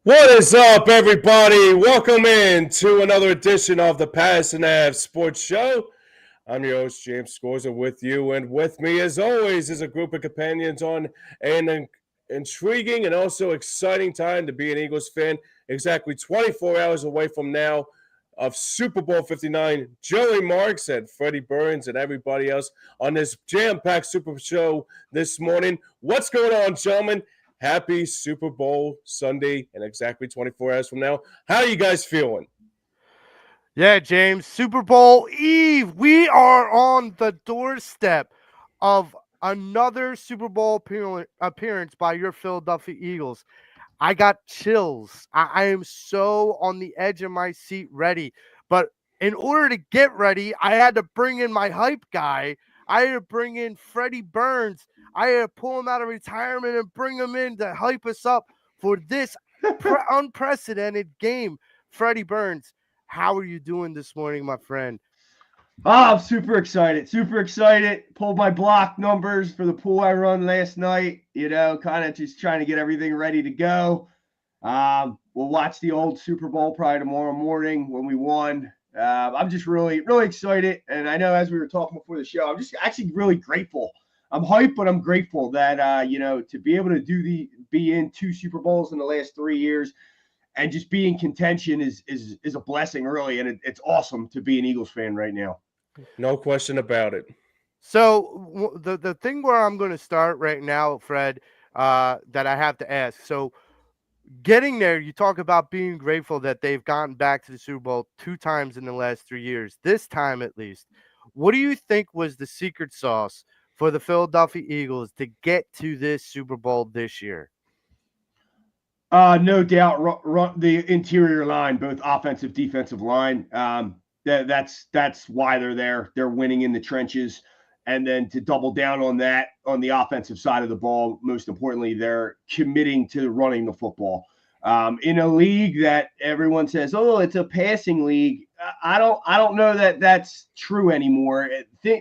What is up, everybody? Welcome in to another edition of the Pattison Sports Show. I'm your host, James Scorza, with you, and with me, as always, is a group of companions on an intriguing and also exciting time to be an Eagles fan. Exactly 24 hours away from now of Super Bowl 59. Joey Marks and Freddie Burns and everybody else on this jam-packed Super Show this morning. What's going on, gentlemen? Happy Super Bowl Sunday and exactly 24 hours from now. How are you guys feeling? Yeah, James, Super Bowl Eve. We are on the doorstep of another Super Bowl appearance by your Philadelphia Eagles. I got chills. I am so on the edge of my seat ready. But in order to get ready, I had to bring in my hype guy. I had to bring in Freddie Burns. I had to pull him out of retirement and bring him in to hype us up for this unprecedented game. Freddie Burns, how are you doing this morning, my friend? Oh, I'm super excited. Super excited. Pulled my block numbers for the pool I run last night. Kind of just trying to get everything ready to go. We'll watch the old Super Bowl probably tomorrow morning when we won. I'm just really, really excited. And I know as we were talking before the show, I'm just actually really grateful. I'm hyped, but I'm grateful that, to be able to be in two Super Bowls in the last 3 years and just be in contention is a blessing, really. And it's awesome to be an Eagles fan right now. No question about it. So the thing where I'm going to start right now, Fred, that I have to ask. So getting there, you talk about being grateful that they've gotten back to the Super Bowl 2 times in the last 3 years, this time at least. What do you think was the secret sauce for the Philadelphia Eagles to get to this Super Bowl this year? No doubt, the interior line, both offensive, defensive line. That's why they're there. They're winning in the trenches, and then to double down on that on the offensive side of the ball. Most importantly, they're committing to running the football. In a league that everyone says, "Oh, it's a passing league," I don't know that that's true anymore.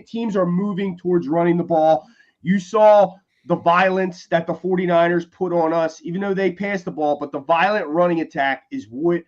Teams are moving towards running the ball. You saw the violence that the 49ers put on us, even though they passed the ball, but the violent running attack is what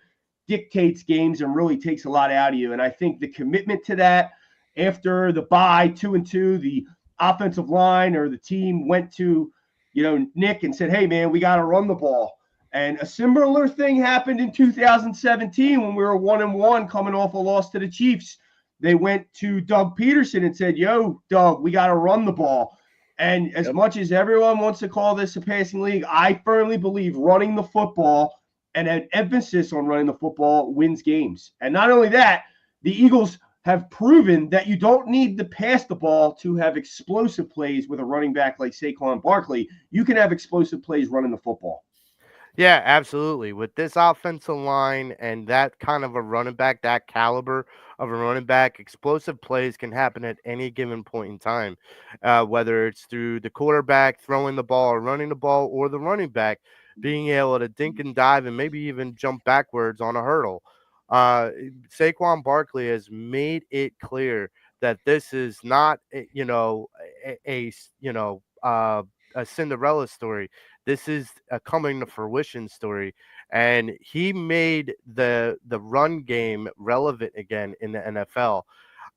dictates games and really takes a lot out of you. And I think the commitment to that after the bye 2-2, the offensive line or the team went to, Nick and said, "Hey man, we got to run the ball." And a similar thing happened in 2017 when we were 1-1 coming off a loss to the Chiefs. They went to Doug Peterson and said, "Yo, Doug, we got to run the ball." And as much as everyone wants to call this a passing league, I firmly believe running the football and an emphasis on running the football wins games. And not only that, the Eagles have proven that you don't need to pass the ball to have explosive plays with a running back like Saquon Barkley. You can have explosive plays running the football. Yeah, absolutely. With this offensive line and that kind of a running back, that caliber of a running back, explosive plays can happen at any given point in time, whether it's through the quarterback throwing the ball or running the ball, or the running back being able to dink and dive and maybe even jump backwards on a hurdle. Uh, Saquon Barkley has made it clear that this is not, a Cinderella story. This is a coming to fruition story, and he made the run game relevant again in the NFL.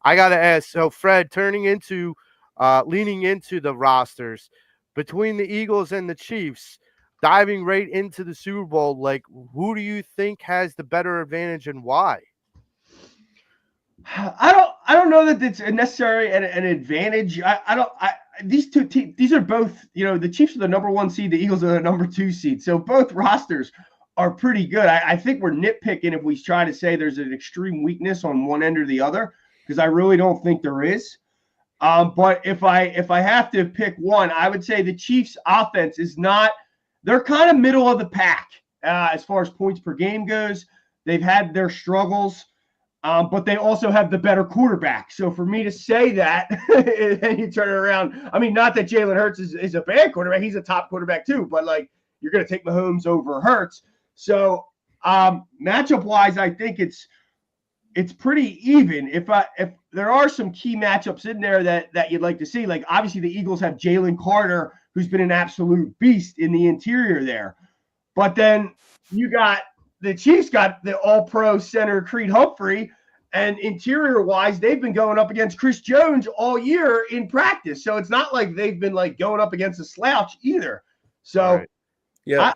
I gotta ask, so Fred, leaning into the rosters between the Eagles and the Chiefs, diving right into the Super Bowl, like who do you think has the better advantage and why? I don't know that it's necessarily an advantage. These are both, the Chiefs are the number 1 seed, the Eagles are the number 2 seed. So both rosters are pretty good. I think we're nitpicking if we try to say there's an extreme weakness on one end or the other, because I really don't think there is. But if I have to pick one, I would say the Chiefs offense is not, they're kind of middle of the pack as far as points per game goes. They've had their struggles. But they also have the better quarterback. So for me to say that, and you turn it around, I mean, not that Jalen Hurts is a bad quarterback. He's a top quarterback too, but like you're going to take Mahomes over Hurts. So matchup-wise, I think it's pretty even. If there are some key matchups in there that you'd like to see, like obviously the Eagles have Jalen Carter, who's been an absolute beast in the interior there. But then the Chiefs got the all-pro center Creed Humphrey, and interior-wise, they've been going up against Chris Jones all year in practice. So it's not like they've been like going up against a slouch either. So Right. Yeah.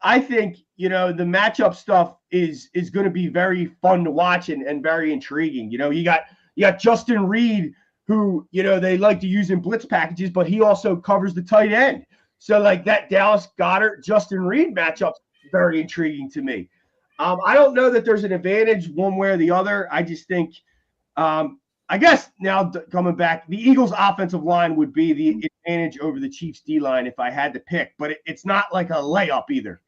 I think, the matchup stuff is going to be very fun to watch and very intriguing. You got Justin Reed, who, they like to use in blitz packages, but he also covers the tight end. So like that Dallas Goedert, Justin Reed matchup is very intriguing to me. I don't know that there's an advantage one way or the other. I just think, I guess now coming back, the Eagles' offensive line would be the advantage over the Chiefs' D-line if I had to pick, but it's not like a layup either.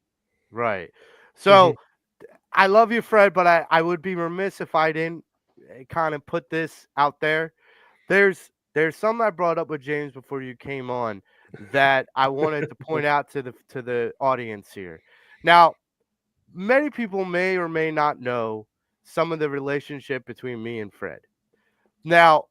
Right. So I love you, Fred, but I would be remiss if I didn't kind of put this out there. There's something I brought up with James before you came on that I wanted to point out to the audience here. Now, many people may or may not know some of the relationship between me and Fred. Now,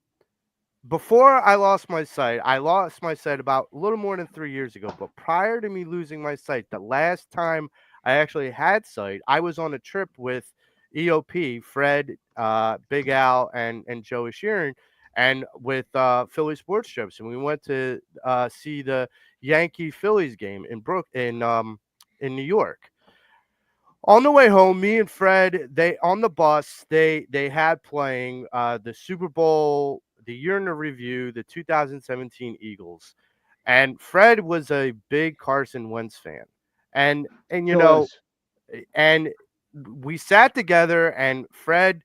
before I lost my sight about a little more than 3 years ago. But prior to me losing my sight, the last time I actually had sight, I was on a trip with EOP, Fred, Big Al, and Joey Sheeran, and with Philly Sports Trips, and we went to see the Yankee Phillies game in New York. On the way home, me and Fred, on the bus, they had playing the Super Bowl, the year in the review, the 2017 Eagles, and Fred was a big Carson Wentz fan, and and we sat together, and Fred,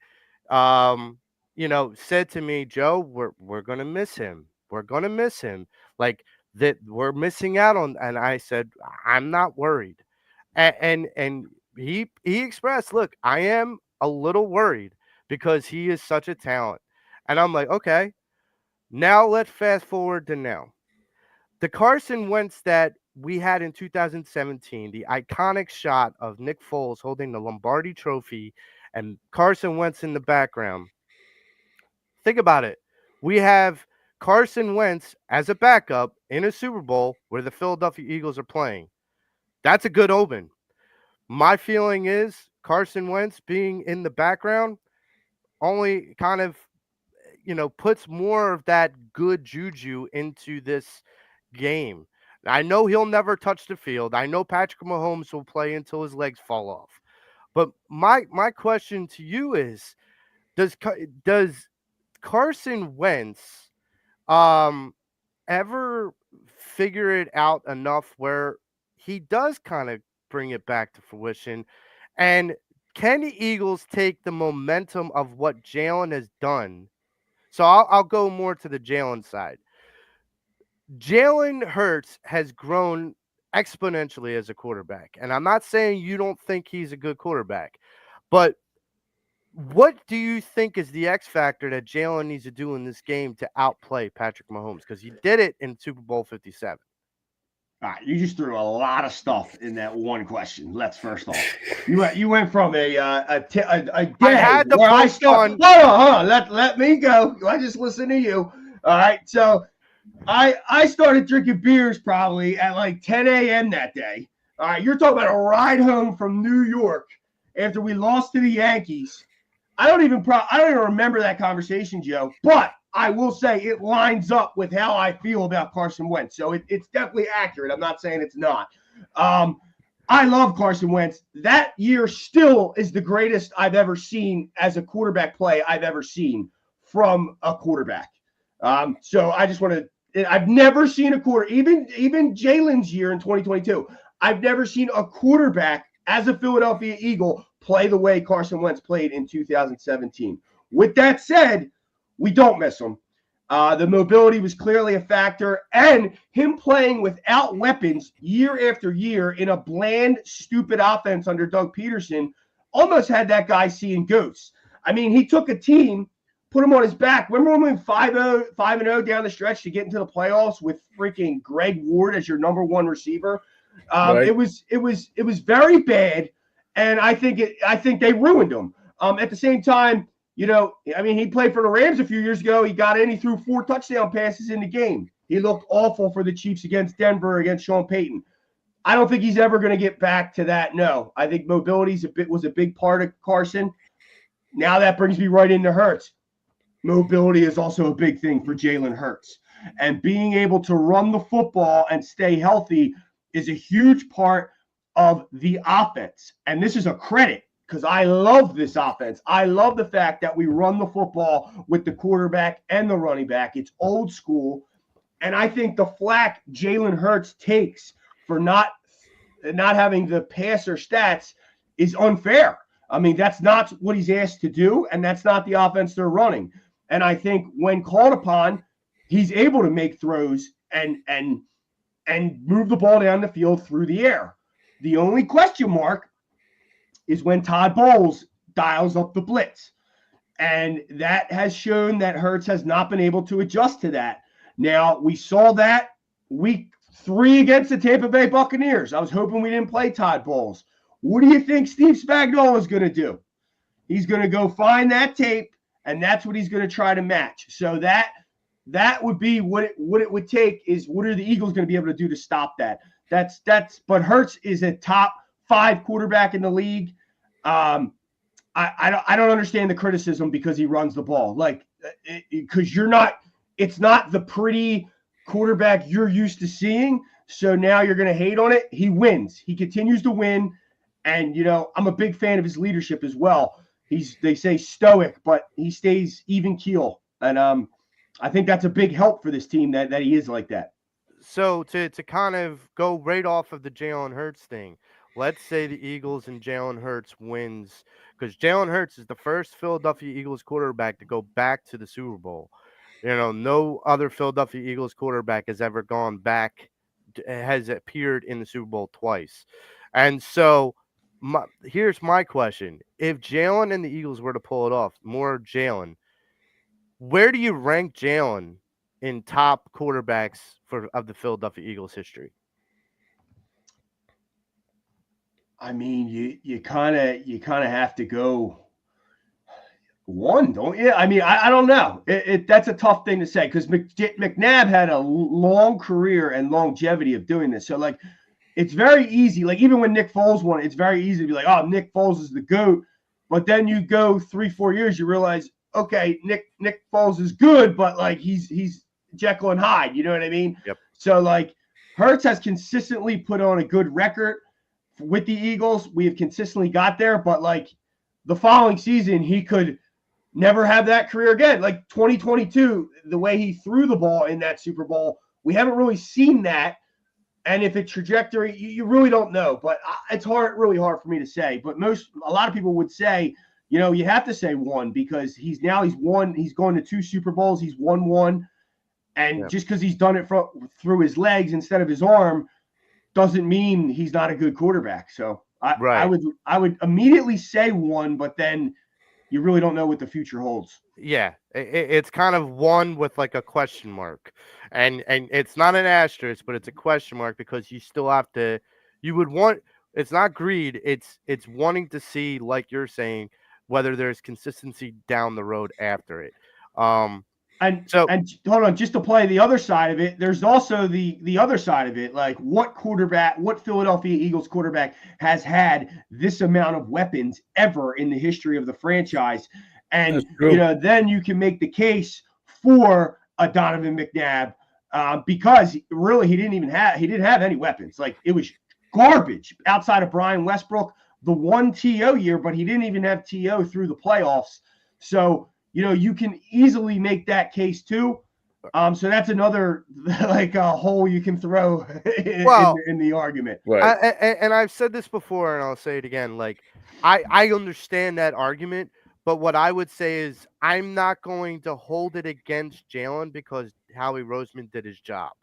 said to me, Joe, we're gonna miss him. We're gonna miss him. Like that, we're missing out on. And I said, I'm not worried. And he expressed, look, I am a little worried because he is such a talent. And I'm like, okay, now let's fast forward to now. The Carson Wentz that we had in 2017, the iconic shot of Nick Foles holding the Lombardi Trophy and Carson Wentz in the background. Think about it. We have Carson Wentz as a backup in a Super Bowl where the Philadelphia Eagles are playing. That's a good omen. My feeling is Carson Wentz being in the background only kind of, puts more of that good juju into this game. I know he'll never touch the field. I know Patrick Mahomes will play until his legs fall off. But my question to you is, does Carson Wentz ever figure it out enough where he does kind of bring it back to fruition? And can the Eagles take the momentum of what Jalen has done? So I'll go more to the Jalen side. Jalen Hurts has grown exponentially as a quarterback. And I'm not saying you don't think he's a good quarterback, but what do you think is the X factor that Jalen needs to do in this game to outplay Patrick Mahomes? Because he did it in Super Bowl 57. All right, you just threw a lot of stuff in that one question. Let's first off, you went from a day I had the where I post started. on. Hold on. Let me go. I just listen to you. All right, so I started drinking beers probably at like 10 a.m. that day. All right, you're talking about a ride home from New York after we lost to the Yankees. I don't even remember that conversation, Joe, but I will say it lines up with how I feel about Carson Wentz. So it's definitely accurate. I'm not saying it's not. I love Carson Wentz. That year still is the greatest I've ever seen as a quarterback play I've ever seen from a quarterback. So I just want to – I've never seen a quarter – even Jalen's year in 2022, I've never seen a quarterback as a Philadelphia Eagle play the way Carson Wentz played in 2017. With that said, we don't miss him. The mobility was clearly a factor, and him playing without weapons year after year in a bland, stupid offense under Doug Peterson almost had that guy seeing ghosts. I mean, he took a team, put him on his back. Remember when we went 5-0 down the stretch to get into the playoffs with freaking Greg Ward as your number one receiver? Right. It was very bad, and I think they ruined him. At the same time, he played for the Rams a few years ago. He got in, he threw 4 touchdown passes in the game. He looked awful for the Chiefs against Denver, against Sean Payton. I don't think he's ever going to get back to that. No, I think mobility was a big part of Carson. Now that brings me right into Hurts. Mobility is also a big thing for Jalen Hurts. And being able to run the football and stay healthy is a huge part of the offense. And this is a credit because I love this offense. I love the fact that we run the football with the quarterback and the running back. It's old school. And I think the flack Jalen Hurts takes for not having the passer stats is unfair. I mean, that's not what he's asked to do, and that's not the offense they're running. And I think when called upon, he's able to make throws and move the ball down the field through the air. The only question mark is when Todd Bowles dials up the blitz. And that has shown that Hurts has not been able to adjust to that. Now, we saw that week 3 against the Tampa Bay Buccaneers. I was hoping we didn't play Todd Bowles. What do you think Steve Spagnuolo is going to do? He's going to go find that tape, and that's what he's going to try to match. So that would be what it would take is what are the Eagles going to be able to do to stop that? But Hurts is a top 5 quarterback in the league. I don't understand the criticism because he runs the ball. Like, because it's not the pretty quarterback you're used to seeing. So now you're going to hate on it. He wins. He continues to win. And, I'm a big fan of his leadership as well. They say stoic, but he stays even keel. And I think that's a big help for this team that he is like that. So to kind of go right off of the Jalen Hurts thing, let's say the Eagles and Jalen Hurts wins, because Jalen Hurts is the first Philadelphia Eagles quarterback to go back to the Super Bowl. No other Philadelphia Eagles quarterback has ever gone back, has appeared in the Super Bowl twice. And so here's my question. If Jalen and the Eagles were to pull it off, more Jalen, where do you rank Jalen in top quarterbacks of the Philadelphia Eagles history? I mean, you kind of have to go one, don't you? I mean, I don't know. That's a tough thing to say because McNabb had a long career and longevity of doing this. So, like, it's very easy. Like, even when Nick Foles won, it's very easy to be like, oh, Nick Foles is the GOAT. But then you go 3-4 years, you realize, okay, Nick Foles is good, but, like, he's Jekyll and Hyde. You know what I mean? Yep. So, like, Hurts has consistently put on a good record with the Eagles. We have consistently got there, but, like, the following season, he could never have that career again. Like 2022, the way he threw the ball in that Super Bowl, we haven't really seen that. And if it's trajectory, you really don't know. But it's really hard for me to say. But a lot of people would say, you have to say one because he's won. He's going to 2 Super Bowls. He's won 1. And just because he's done it through his legs instead of his arm doesn't mean he's not a good quarterback. So I would immediately say 1, but then you really don't know what the future holds. Yeah, it's kind of 1 with like a question mark, and it's not an asterisk, but it's a question mark because you still have to. It's not greed. It's wanting to see, like you're saying, whether there's consistency down the road after it. And hold on, just to play the other side of it, there's also the other side of it. Like what Philadelphia Eagles quarterback has had this amount of weapons ever in the history of the franchise? And, then you can make the case for a Donovan McNabb because really he didn't have any weapons. Like it was garbage outside of Brian Westbrook, the 1 TO year, but he didn't even have TO through the playoffs. So, you can easily make that case too. So that's another like a hole you can throw in the argument. Right. And I've said this before, and I'll say it again. Like I understand that argument, but what I would say is I'm not going to hold it against Jalen because Howie Roseman did his job.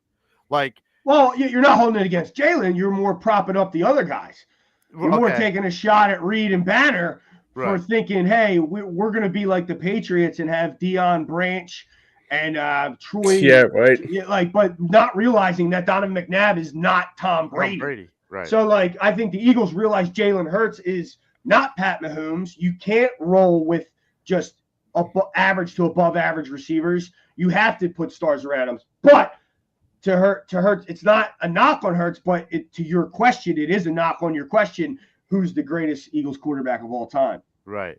Like, well, you're not holding it against Jalen. You're more propping up the other guys. You're more taking a shot at Reed and Banner. For thinking, hey, we're going to be like the Patriots and have Deion Branch and Troy. Yeah, right. But not realizing that Donovan McNabb is not Tom Brady. Right. So, I think the Eagles realize Jalen Hurts is not Pat Mahomes. You can't roll with just average to above average receivers. You have to put stars around him. But to Hurts, it's not a knock on Hurts, but to your question, it is a knock on your question. Who's the greatest Eagles quarterback of all time? Right.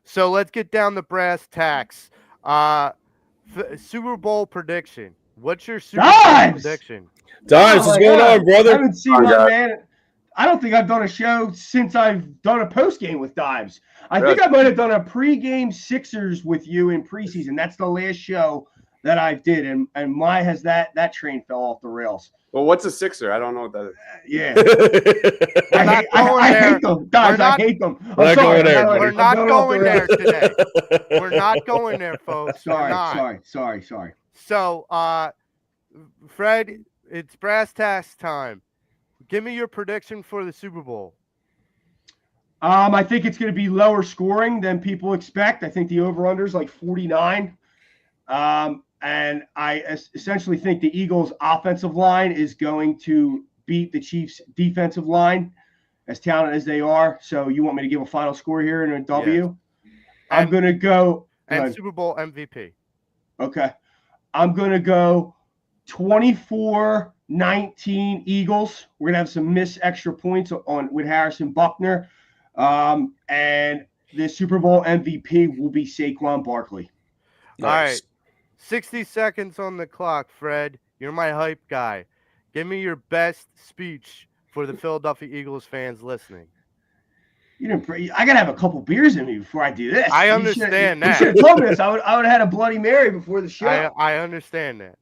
So let's get down to brass tacks. Super Bowl prediction. What's your Super Bowl prediction? Dimes, what's going on, brother? I haven't seen my man. I don't think I've done a show since I've done a post game with Dimes. I think I might have done a pregame Sixers with you in preseason. That's the last show that I did, and my has that train fell off the rails. Well, what's a Sixer? I don't know what that is. Yeah. I hate them. Dimes, I hate them. We're not going there today. We're not going there, folks. Sorry. So, Fred, it's brass tacks time. Give me your prediction for the Super Bowl. I think it's going to be lower scoring than people expect. I think the over-under is like 49. And I essentially think the Eagles' offensive line is going to beat the Chiefs' defensive line, as talented as they are. So you want me to give a final score here in a W? Yes. I'm going to go – and Super Bowl MVP. Okay. I'm going to go 24-19 Eagles. We're going to have some missed extra points with Harrison Buckner. And the Super Bowl MVP will be Saquon Barkley. Nice. All right. 60 seconds on the clock, Fred. You're my hype guy. Give me your best speech for the Philadelphia Eagles fans listening. I gotta have a couple beers in me before I do this. I understand that. You should have told me this. I would have had a Bloody Mary before the show. I understand that.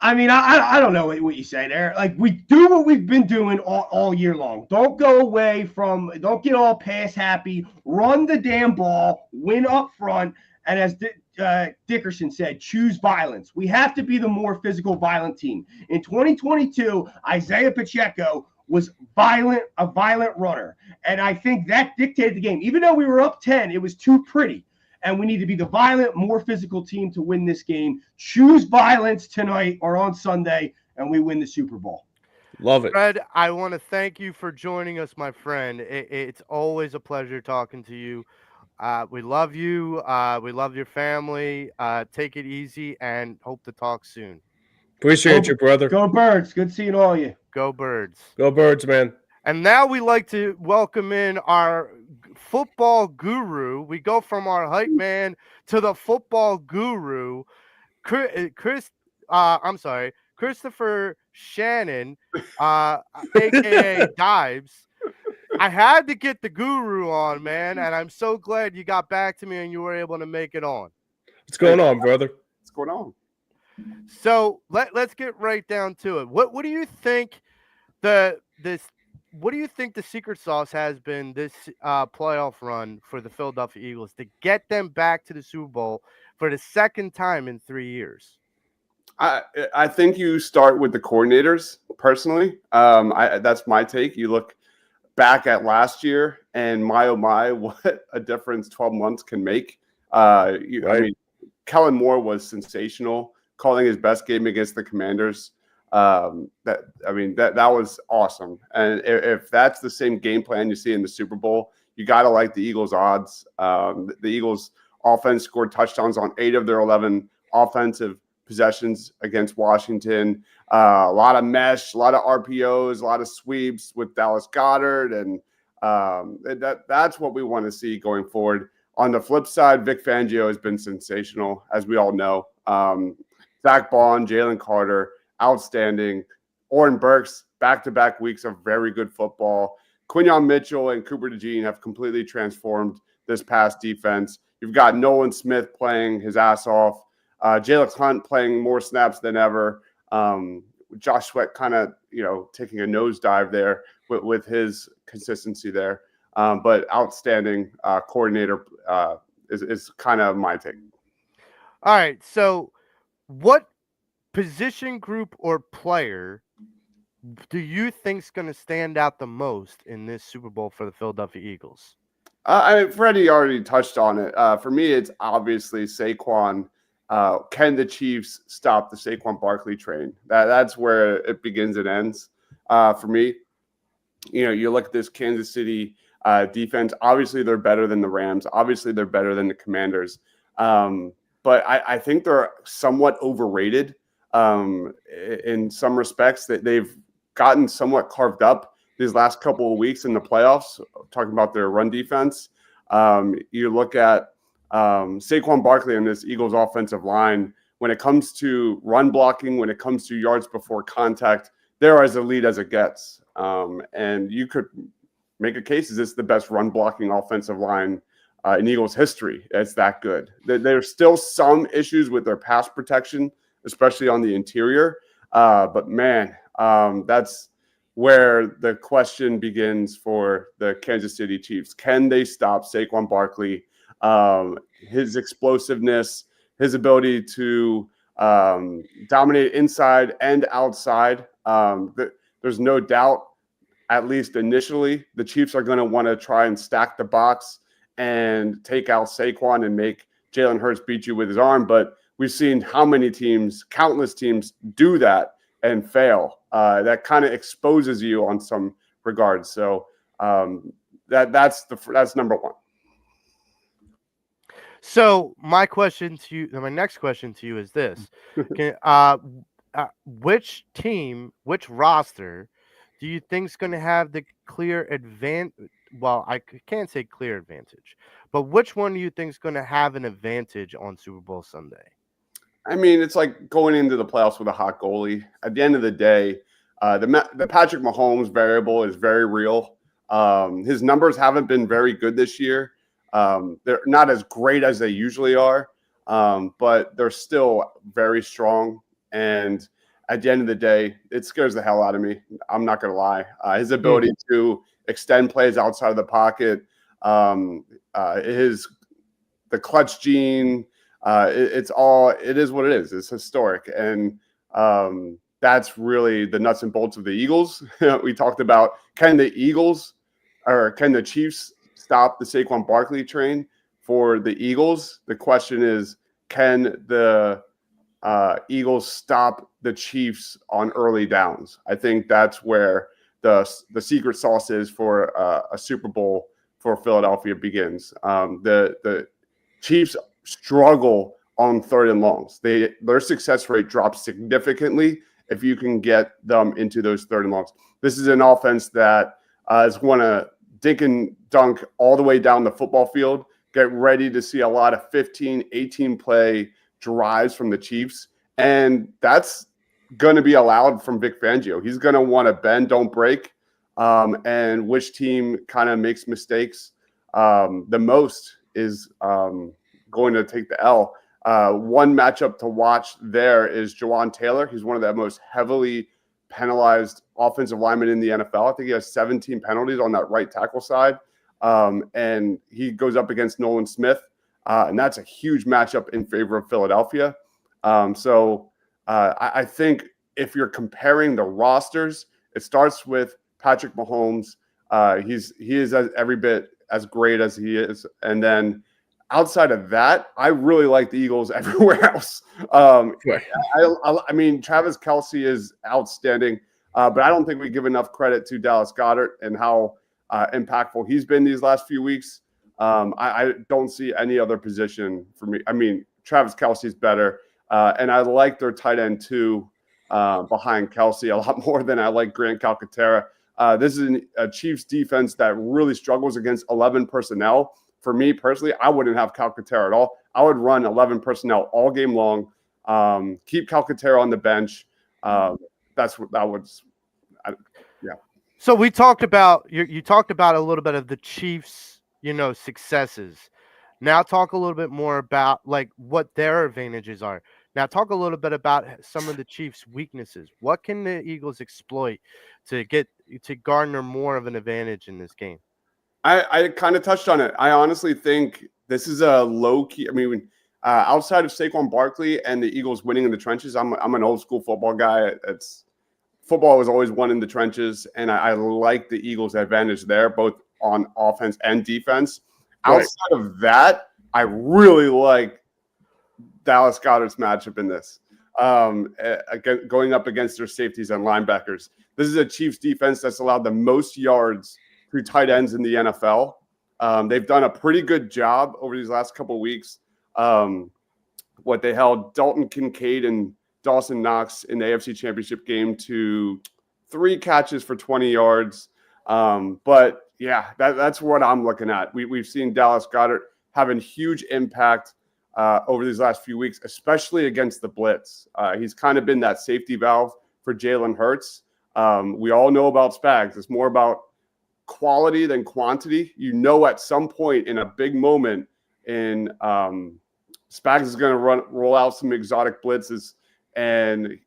I mean, I don't know what you say there. Like, we do what we've been doing all year long. Don't go away don't get all pass happy. Run the damn ball. Win up front. And as Dickerson said, choose violence. We have to be the more physical, violent team. In 2022, Isaiah Pacheco was a violent runner. And I think that dictated the game. Even though we were up 10, it was too pretty. And we need to be the violent, more physical team to win this game. Choose violence tonight or on Sunday, and we win the Super Bowl. Love it. Fred, I want to thank you for joining us, my friend. It's always a pleasure talking to you. We love you. We love your family. Take it easy and hope to talk soon. Appreciate you, brother. Go Birds. Good seeing all you. Go Birds. Go Birds, man. And now we like to welcome in our football guru. We go from our hype man to the football guru, Christopher Shannon, a.k.a. Dives. I had to get the guru on, man, and I'm so glad you got back to me and you were able to make it on. What's going on, brother? What's going on? So let's get right down to it. What do you think what do you think the secret sauce has been this playoff run for the Philadelphia Eagles to get them back to the Super Bowl for the second time in 3 years? I think you start with the coordinators, personally. That's my take. You look back at last year, and my, oh my, what a difference 12 months can make. I mean, Kellen Moore was sensational, calling his best game against the Commanders. That was awesome. And if that's the same game plan you see in the Super Bowl, you got to like the Eagles' odds. The Eagles' offense scored touchdowns on 8 of their 11 offensive possessions against Washington. A lot of mesh, a lot of RPOs, a lot of sweeps with Dallas Goedert, and that's what we want to see going forward. On the flip side, Vic Fangio has been sensational, as we all know. Zach Bond, Jalen Carter, outstanding. Oren Burks, back-to-back weeks of very good football. Quinyon Mitchell and Cooper DeJean have completely transformed this past defense. You've got Nolan Smith playing his ass off. Jalen Hunt playing more snaps than ever. Josh Sweat kind of, taking a nosedive there with his consistency there. But outstanding coordinator is kind of my take. All right. So what position group or player do you think is going to stand out the most in this Super Bowl for the Philadelphia Eagles? Freddie already touched on it. For me, it's obviously Saquon. Can the Chiefs stop the Saquon Barkley train? That's where it begins and ends for me. You look at this Kansas City defense. Obviously, they're better than the Rams. Obviously, they're better than the Commanders. But I think they're somewhat overrated. in some respects that they've gotten somewhat carved up these last couple of weeks in the playoffs, talking about their run defense. You look at Saquon Barkley and this Eagles offensive line, when it comes to run blocking, when it comes to yards before contact, they're as elite as it gets. And you could make a case, is this the best run blocking offensive line in Eagles history? It's that good. There's still some issues with their pass protection, especially on the interior. But man, that's where the question begins for the Kansas City Chiefs. Can they stop Saquon Barkley? His explosiveness, his ability to dominate inside and outside. There's no doubt, at least initially, the Chiefs are going to want to try and stack the box and take out Saquon and make Jalen Hurts beat you with his arm. But we've seen how many teams, countless teams, do that and fail. That kind of exposes you on some regards. So that's number one. So my next question to you is this: which team, which roster, do you think is going to have the clear advantage? Well, I can't say clear advantage, but which one do you think is going to have an advantage on Super Bowl Sunday? I mean, it's like going into the playoffs with a hot goalie. At the end of the day, the Patrick Mahomes variable is very real. His numbers haven't been very good this year. They're not as great as they usually are, but they're still very strong. And at the end of the day, it scares the hell out of me. I'm not going to lie. His ability to extend plays outside of the pocket, the clutch gene, it is what it is. It's historic. And that's really the nuts and bolts of the Eagles. We talked about, can the Chiefs stop the Saquon Barkley train? For the Eagles, the question is, can the Eagles stop the Chiefs on early downs? I think that's where the secret sauce is for a Super Bowl for Philadelphia begins. The Chiefs struggle on third and longs. Their success rate drops significantly if you can get them into those third and longs. This is an offense that is going to dink and dunk all the way down the football field. Get ready to see a lot of 15, 18 play drives from the Chiefs. And that's going to be allowed from Vic Fangio. He's going to want to bend, don't break. And which team kind of makes mistakes the most is going to take the L. One matchup to watch there is Jawan Taylor. He's one of the most heavily penalized offensive linemen in the NFL. I think he has 17 penalties on that right tackle side. And he goes up against Nolan Smith. And that's a huge matchup in favor of Philadelphia. I think if you're comparing the rosters, it starts with Patrick Mahomes. He is every bit as great as he is. And then outside of that, I really like the Eagles everywhere else. I mean, Travis Kelce is outstanding, but I don't think we give enough credit to Dallas Goedert and how impactful he's been these last few weeks. I don't see any other position for me. I mean, Travis Kelce is better, and I like their tight end too behind Kelce a lot more than I like Grant Calcaterra. This is a Chiefs defense that really struggles against 11 personnel. For me personally, I wouldn't have Calcaterra at all. I would run 11 personnel all game long. Keep Calcaterra on the bench. That's what that would. Yeah. So we talked about you talked about a little bit of the Chiefs, successes. Now talk a little bit more about like what their advantages are. Now talk a little bit about some of the Chiefs' weaknesses. What can the Eagles exploit to garner more of an advantage in this game? I kind of touched on it. I honestly think this is a low key. I mean, outside of Saquon Barkley and the Eagles winning in the trenches, I'm an old school football guy. Football was always won in the trenches, and I like the Eagles' advantage there, both on offense and defense. Right. Outside of that, I really like Dallas Goedert's matchup in this, going up against their safeties and linebackers. This is a Chiefs defense that's allowed the most yards through tight ends in the NFL. They've done a pretty good job over these last couple of weeks. What they held Dalton Kincaid and Dawson Knox in the AFC Championship game to 3 catches for 20 yards. But yeah, that's what I'm looking at. We've seen Dallas Goedert having huge impact over these last few weeks, especially against the blitz. He's kind of been that safety valve for Jalen Hurts. We all know about Spags. It's more about quality than quantity. At some point in a big moment in Spags is going to roll out some exotic blitzes, and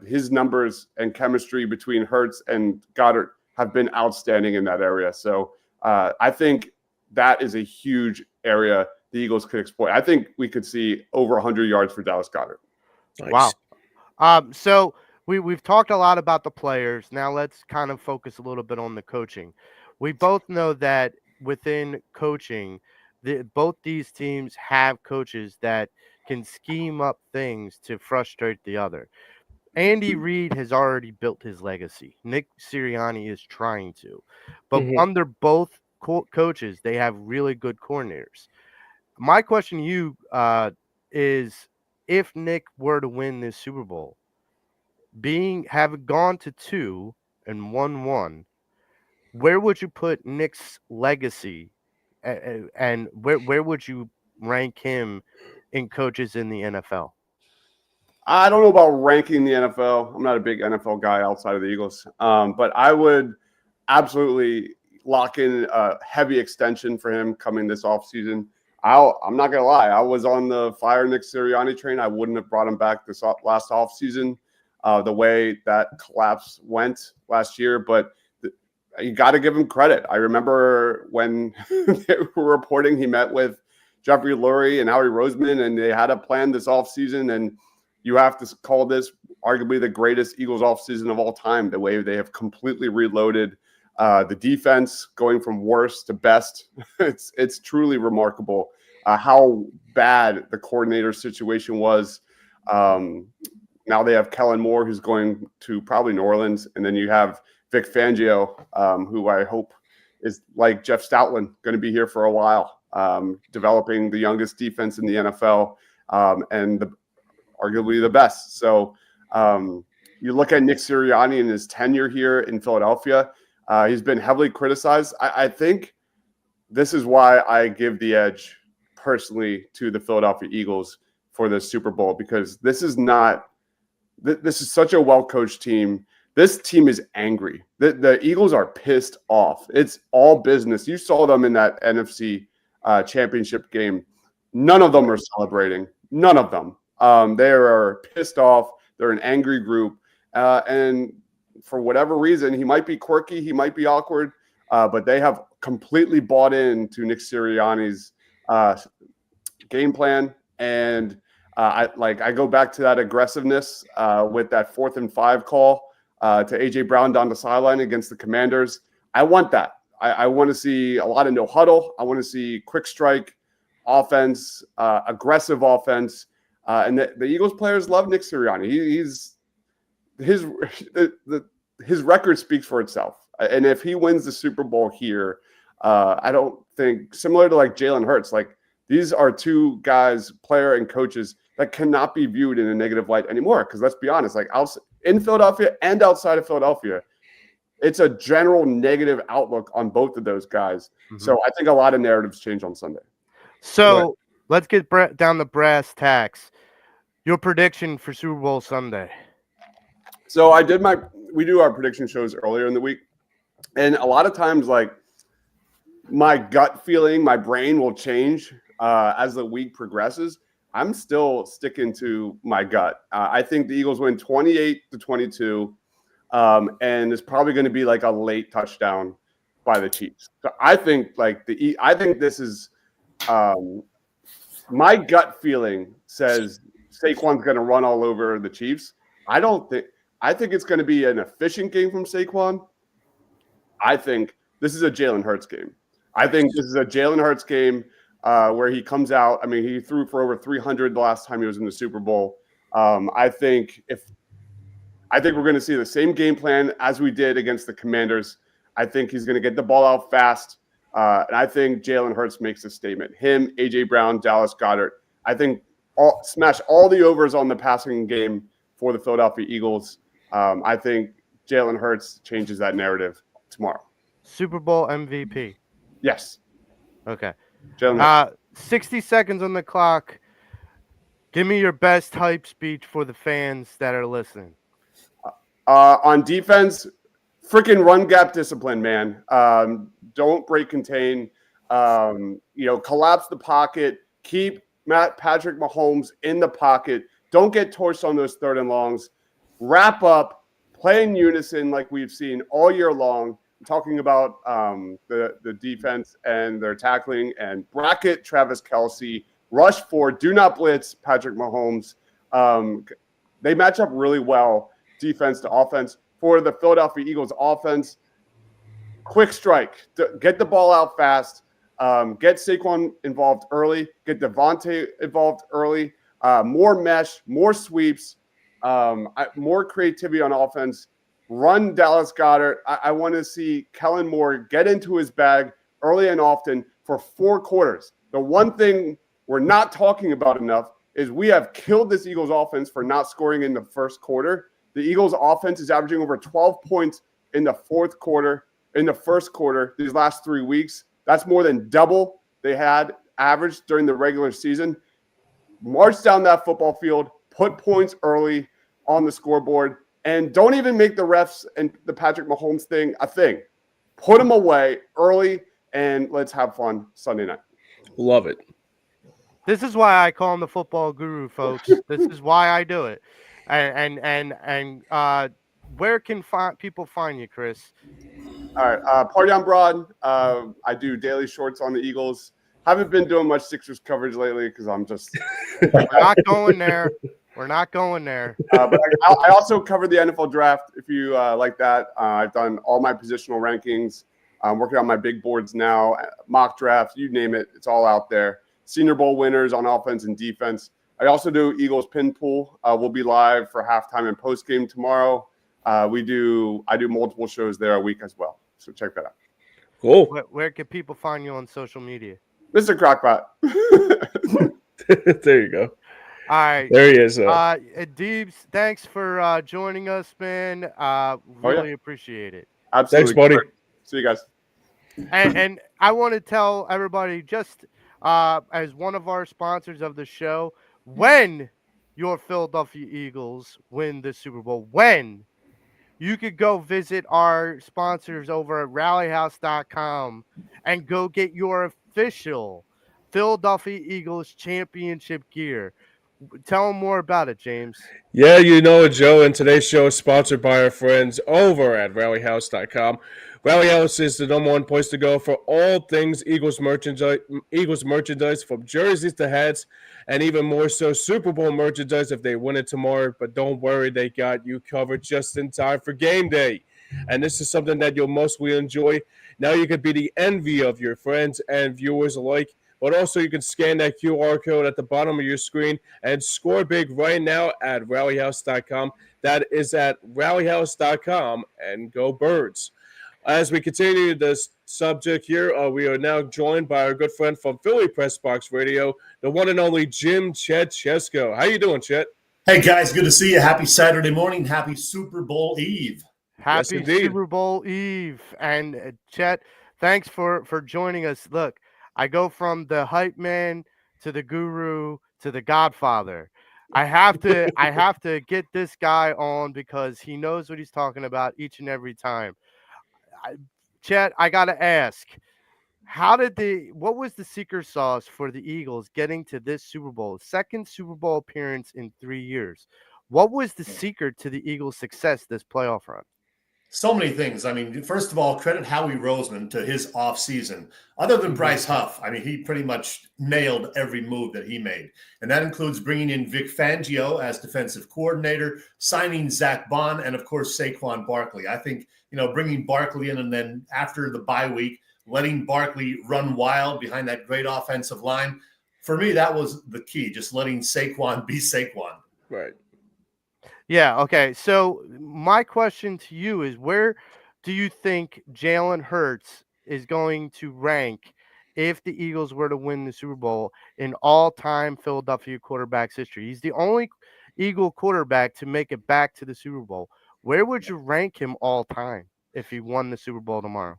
his numbers and chemistry between Hurts and Goddard have been outstanding in that area. So I think that is a huge area the Eagles could exploit. I think we could see over 100 yards for Dallas Goedert. Nice. Wow. So we've talked a lot about the players. Now let's kind of focus a little bit on the coaching. We both know that within coaching, both these teams have coaches that can scheme up things to frustrate the other. Andy Reid has already built his legacy. Nick Sirianni is trying to. But under both coaches, they have really good coordinators. My question to you is, if Nick were to win this Super Bowl, having gone to 2 and won 1, where would you put Nick's legacy, and where would you rank him in coaches in the NFL? I don't know about ranking the NFL. I'm not a big NFL guy outside of the Eagles, but I would absolutely lock in a heavy extension for him coming this offseason. I'm not going to lie. I was on the fire Nick Sirianni train. I wouldn't have brought him back this last offseason the way that collapse went last year, but you got to give him credit. I remember when they were reporting he met with Jeffrey Lurie and Howie Roseman, and they had a plan this offseason, and you have to call this arguably the greatest Eagles offseason of all time, the way they have completely reloaded the defense, going from worst to best. It's truly remarkable how bad the coordinator situation was. Now they have Kellen Moore, who's going to probably New Orleans, and then you have Vic Fangio, who I hope is like Jeff Stoutland, going to be here for a while, developing the youngest defense in the NFL and arguably the best. So you look at Nick Sirianni and his tenure here in Philadelphia. He's been heavily criticized. I think this is why I give the edge personally to the Philadelphia Eagles for the Super Bowl, because this is such a well-coached team. This team is angry. The Eagles are pissed off. It's all business. You saw them in that NFC championship game. None of them are celebrating. None of them. They are pissed off. They're an angry group. And for whatever reason, he might be quirky, he might be awkward, but they have completely bought into Nick Sirianni's game plan. And I go back to that aggressiveness with that 4th and 5 call to A.J. Brown down the sideline against the Commanders. I want that. I want to see a lot of no huddle. I want to see quick strike offense, aggressive offense. And the Eagles players love Nick Sirianni. His record speaks for itself. And if he wins the Super Bowl here, I don't think, similar to like Jalen Hurts, like these are two guys, player and coaches, that cannot be viewed in a negative light anymore. Because let's be honest, like in Philadelphia and outside of Philadelphia, it's a general negative outlook on both of those guys. Mm-hmm. So I think a lot of narratives change on Sunday. So let's get down to brass tacks. Your prediction for Super Bowl Sunday. So we do our prediction shows earlier in the week. And a lot of times, like, my gut feeling, my brain will change as the week progresses. I'm still sticking to my gut. I think the Eagles win 28-22, and it's probably going to be like a late touchdown by the Chiefs. So I think this is my gut feeling says Saquon's going to run all over the Chiefs. I think it's going to be an efficient game from Saquon. I think this is a Jalen Hurts game. I think this is a Jalen Hurts game where he comes out. I mean, he threw for over 300 the last time he was in the Super Bowl. I think we're going to see the same game plan as we did against the Commanders. I think he's going to get the ball out fast. And I think Jalen Hurts makes a statement. Him, A.J. Brown, Dallas Goedert. I think smash all the overs on the passing game for the Philadelphia Eagles. I think Jalen Hurts changes that narrative tomorrow. Super Bowl MVP. Yes. Okay. Jalen Hurts. 60 seconds on the clock. Give me your best hype speech for the fans that are listening. On defense, freaking run gap discipline, man. Don't break contain. Collapse the pocket. Keep Patrick Mahomes in the pocket. Don't get torched on those 3rd and longs. Wrap up. Play in unison like we've seen all year long. I'm talking about the defense and their tackling, and bracket Travis Kelce. Rush 4. Do not blitz Patrick Mahomes. They match up really well, defense to offense. For the Philadelphia Eagles offense, quick strike. Get the ball out fast. Get Saquon involved early. Get Devontae involved early. More mesh, more sweeps, more creativity on offense. Run Dallas Goedert. I want to see Kellen Moore get into his bag early and often for 4 quarters. The one thing we're not talking about enough is we have killed this Eagles offense for not scoring in the first quarter. The Eagles offense is averaging over 12 points in the first quarter these last 3 weeks. That's more than double they had averaged during the regular season. March down that football field, put points early on the scoreboard, and don't even make the refs and the Patrick Mahomes thing a thing. Put them away early, and let's have fun Sunday night. Love it. This is why I call him the football guru, folks. This is why I do it. And where can people find you, Chris? All right, Party on Broad. I do daily shorts on the Eagles. Haven't been doing much Sixers coverage lately because I'm just. We're not going there. We're not going there. But I also cover the NFL draft. If you like that, I've done all my positional rankings. I'm working on my big boards now, mock draft, you name it. It's all out there. Senior Bowl winners on offense and defense. I also do Eagles pin pool. We'll be live for halftime and post game tomorrow. I do multiple shows there a week as well. So check that out. Cool. Where can people find you on social media? Mr. Crockpot. There you go. All right. There he is. Deebs, thanks for joining us, man. Really appreciate it. Absolutely. Thanks, buddy. See you guys. And I want to tell everybody, just as one of our sponsors of the show, when your Philadelphia Eagles win the Super Bowl, when you could go visit our sponsors over at rallyhouse.com and go get your official Philadelphia Eagles championship gear. Tell them more about it, James. Yeah, you know it, Joe. And today's show is sponsored by our friends over at rallyhouse.com. Rally House is the number one place to go for all things Eagles merchandise, from jerseys to hats, and even more so Super Bowl merchandise if they win it tomorrow. But don't worry, they got you covered just in time for game day. And this is something that you'll mostly enjoy. Now you can be the envy of your friends and viewers alike. But also you can scan that QR code at the bottom of your screen and score big right now at rallyhouse.com. That is at rallyhouse.com, and go Birds. As we continue this subject here, we are now joined by our good friend from Philly Press Box Radio, the one and only Jim Chet Chesko. How you doing, Chet? Hey, guys. Good to see you. Happy Saturday morning. Happy Super Bowl Eve. Happy Super Bowl Eve. And Chet, thanks for joining us. Look, I go from the hype man to the guru to the godfather. I have to get this guy on because he knows what he's talking about each and every time. Chet, I gotta ask, what was the secret sauce for the Eagles getting to this Super Bowl, second Super Bowl appearance in 3 years? What was the secret to the Eagles' success this playoff run? So many things. I mean, first of all, credit Howie Roseman to his offseason. Other than Bryce Huff, I mean, he pretty much nailed every move that he made. And that includes bringing in Vic Fangio as defensive coordinator, signing Zach Bond, and, of course, Saquon Barkley. I think, bringing Barkley in and then after the bye week, letting Barkley run wild behind that great offensive line. For me, that was the key, just letting Saquon be Saquon. Right. Yeah, okay. So my question to you is, where do you think Jalen Hurts is going to rank if the Eagles were to win the Super Bowl in all-time Philadelphia quarterbacks history? He's the only Eagle quarterback to make it back to the Super Bowl. Where would you rank him all time if he won the Super Bowl tomorrow?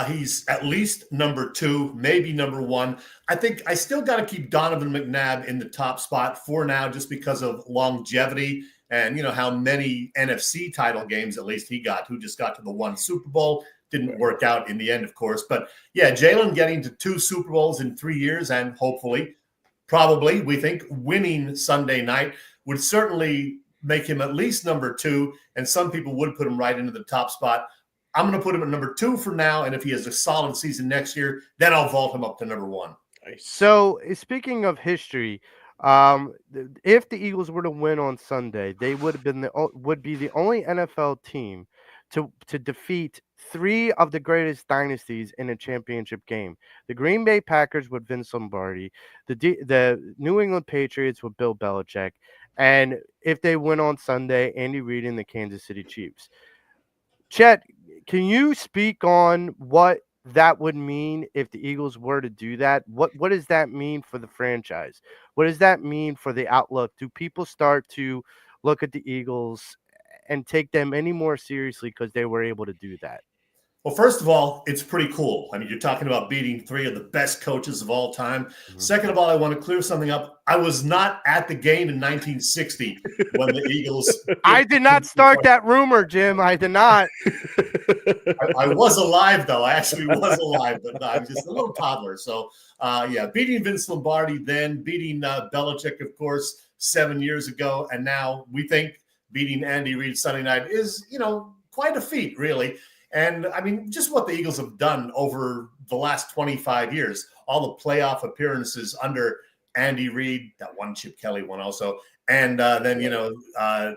He's at least number 2, maybe number 1. I think I still got to keep Donovan McNabb in the top spot for now, just because of longevity and how many NFC title games at least he got. Who just got to the 1 Super Bowl, didn't work out in the end, of course. But yeah, Jalen getting to 2 Super Bowls in 3 years, and hopefully, probably, we think winning Sunday night would certainly make him at least number 2, and some people would put him right into the top spot. I'm going to put him at number 2 for now, and if he has a solid season next year, then I'll vault him up to number 1. So, speaking of history, if the Eagles were to win on Sunday, they would be the only NFL team to defeat 3 of the greatest dynasties in a championship game. The Green Bay Packers with Vince Lombardi, the New England Patriots with Bill Belichick, and if they win on Sunday, Andy Reid and the Kansas City Chiefs. Chet, can you speak on what that would mean if the Eagles were to do that? What does that mean for the franchise? What does that mean for the outlook? Do people start to look at the Eagles and take them any more seriously because they were able to do that? Well, first of all, it's pretty cool. I mean, you're talking about beating 3 of the best coaches of all time. Mm-hmm. Second of all, I want to clear something up. I was not at the game in 1960 when the Eagles. I did not start that rumor, Jim. I did not. I was alive, though. I actually was alive, but I'm just a little toddler. So, beating Vince Lombardi, then beating Belichick, of course, 7 years ago. And now we think beating Andy Reid Sunday night is, quite a feat, really. And, I mean, just what the Eagles have done over the last 25 years, all the playoff appearances under Andy Reid, that one Chip Kelly one also, and then,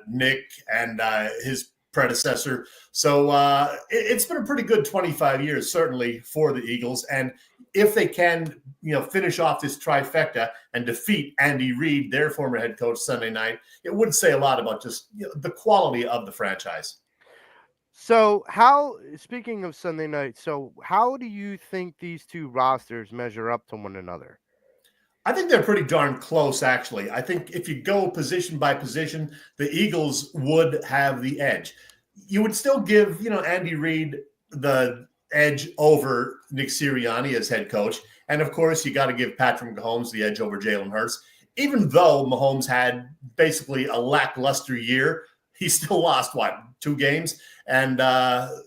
Nick and his predecessor. So it's been a pretty good 25 years, certainly, for the Eagles. And if they can, finish off this trifecta and defeat Andy Reid, their former head coach, Sunday night, it would say a lot about just the quality of the franchise. So speaking of Sunday night, how do you think these 2 rosters measure up to one another? I think they're pretty darn close, actually. I think if you go position by position, the Eagles would have the edge. You would still give, Andy Reid the edge over Nick Sirianni as head coach. And, of course, you got to give Patrick Mahomes the edge over Jalen Hurts. Even though Mahomes had basically a lackluster year, he still lost, 2 games? And,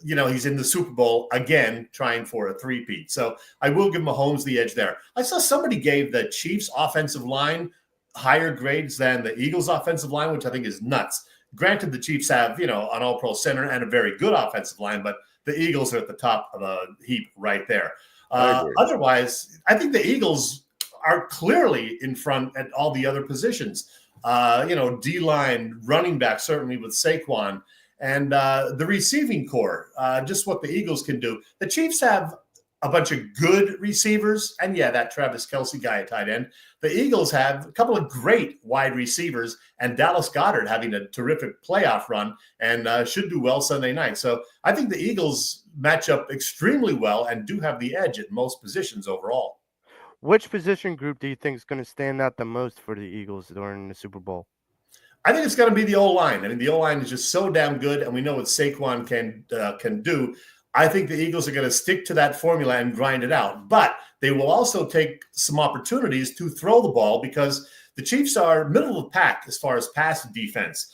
he's in the Super Bowl again, trying for a three-peat. So I will give Mahomes the edge there. I saw somebody gave the Chiefs offensive line higher grades than the Eagles offensive line, which I think is nuts. Granted, the Chiefs have, an all-pro center and a very good offensive line, but the Eagles are at the top of the heap right there. Otherwise, I think the Eagles are clearly in front at all the other positions. D-line, running back, certainly with Saquon, and the receiving core, just what the Eagles can do. The Chiefs have a bunch of good receivers, and that Travis Kelce guy at tight end. The Eagles have a couple of great wide receivers, and Dallas Goedert having a terrific playoff run and should do well Sunday night. So I think the Eagles match up extremely well and do have the edge at most positions overall. Which position group do you think is going to stand out the most for the Eagles during the Super Bowl? I think it's going to be the O-line. I mean, the O-line is just so damn good, and we know what Saquon can do. I think the Eagles are going to stick to that formula and grind it out. But they will also take some opportunities to throw the ball because the Chiefs are middle of the pack as far as pass defense.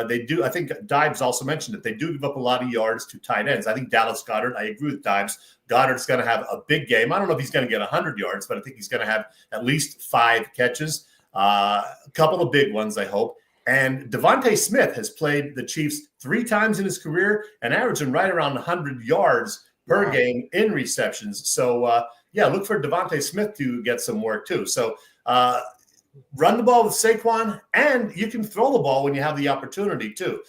They do. I think Dibes also mentioned it. They do give up a lot of yards to tight ends. I think Dallas Goedert, I agree with Dibes. Goddard's going to have a big game. I don't know if he's going to get 100 yards, but I think he's going to have at least 5 catches, a couple of big ones, I hope. And Devontae Smith has played the Chiefs 3 times in his career and averaging right around 100 yards per game in receptions. So, look for Devontae Smith to get some work too. So run the ball with Saquon, and you can throw the ball when you have the opportunity too.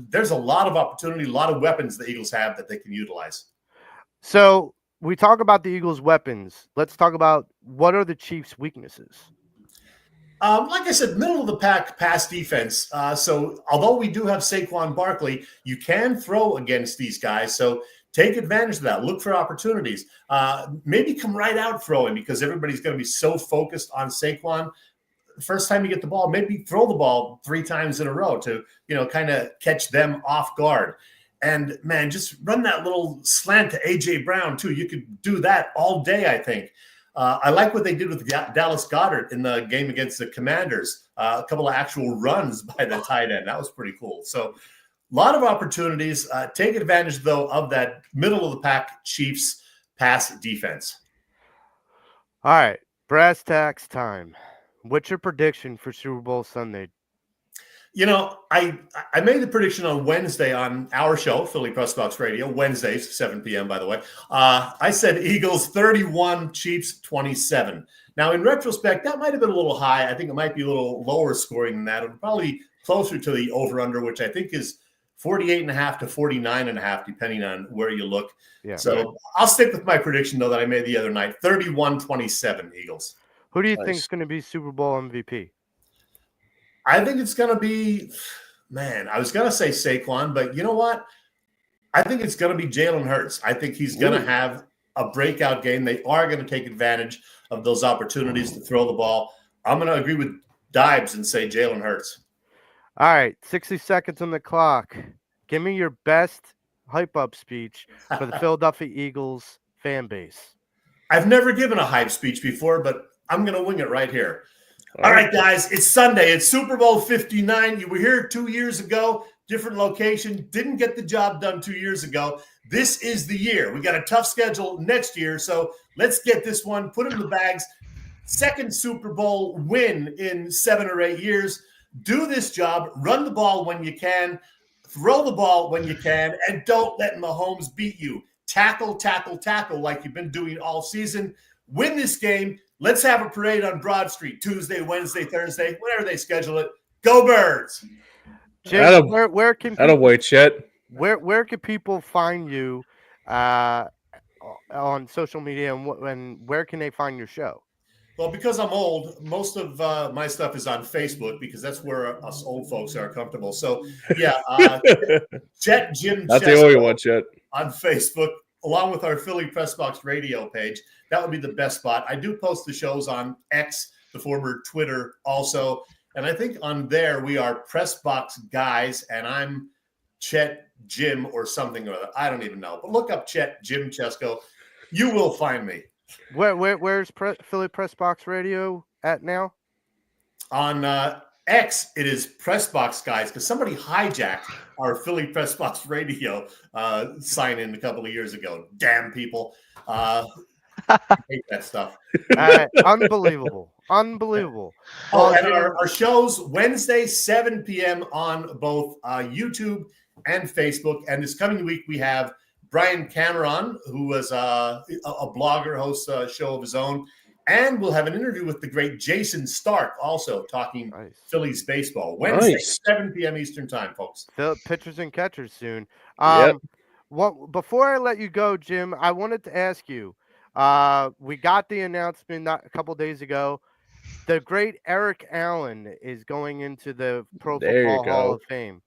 There's a lot of opportunity, a lot of weapons the Eagles have that they can utilize. So we talk about the Eagles' weapons. Let's talk about what are the Chiefs' weaknesses. Like I said, middle of the pack pass defense. So although we do have Saquon Barkley, you can throw against these guys. So take advantage of that. Look for opportunities. Maybe come right out throwing because everybody's going to be so focused on Saquon. the first time you get the ball, maybe throw the ball 3 times in a row to, kind of catch them off guard. And, man, just run that little slant to A.J. Brown, too. You could do that all day, I think. I like what they did with Dallas Goedert in the game against the Commanders. A couple of actual runs by the tight end. That was pretty cool. So a lot of opportunities. Take advantage, though, of that middle-of-the-pack Chiefs pass defense. All right, brass tacks time. What's your prediction for Super Bowl Sunday? I made the prediction on Wednesday on our show, Philly Press Box Radio, Wednesdays, 7 p.m., by the way. I said Eagles 31, Chiefs 27. Now, in retrospect, that might have been a little high. I think it might be a little lower scoring than that. It would probably be closer to the over-under, which I think is 48.5 to 49.5, depending on where you look. Yeah. So I'll stick with my prediction, though, that I made the other night, 31-27 Eagles. Who do you think is going to be Super Bowl MVP? I think it's going to be, I was going to say Saquon, but you know what? I think it's going to be Jalen Hurts. I think he's going to have a breakout game. They are going to take advantage of those opportunities to throw the ball. I'm going to agree with Dibes and say Jalen Hurts. All right, 60 seconds on the clock. Give me your best hype-up speech for the Philadelphia Eagles fan base. I've never given a hype speech before, but I'm going to wing it right here. All right, guys, it's Sunday. It's Super Bowl 59. You were here 2 years ago, different location. Didn't get the job done 2 years ago. This is the year. We got a tough schedule next year, so let's get this one, put it in the bags. Second Super Bowl win in 7 or 8 years. Do this job. Run the ball when you can. Throw the ball when you can. And don't let Mahomes beat you. Tackle, tackle, tackle like you've been doing all season. Win this game. Let's have a parade on Broad Street Tuesday, Wednesday, Thursday, whenever they schedule it. Go Birds! Jim, where can people, wait, Chet. Where can people find you on social media, and where can they find your show? Well, because I'm old, most of my stuff is on Facebook because that's where us old folks are comfortable. So, yeah, Chet Jim Not Chesko the only one, Chet. on Facebook, along with our Philly Press Box Radio page. That would be the best spot. I do post the shows on X, the former Twitter, also. And I think on there we are Press Box Guys, and I'm Chet Jim or something or other. I don't even know. But look up Chet Jim Chesko. You will find me. Where's Philly Press Box Radio at now? On X, it is Press Box Guys because somebody hijacked our Philly Press Box Radio sign in a couple of years ago. Damn people. I hate that stuff. Unbelievable. Oh, and our shows Wednesday, 7 p.m. on both YouTube and Facebook. And this coming week, we have Brian Cameron, who was a blogger, hosts a show of his own. And we'll have an interview with the great Jason Stark, also talking Phillies baseball. Wednesday, 7 p.m. Eastern time, folks. The pitchers and catchers soon. Yep. Before I let you go, Jim, I wanted to ask you, we got the announcement a couple days ago. The great Eric Allen is going into the Pro Football Hall of Fame.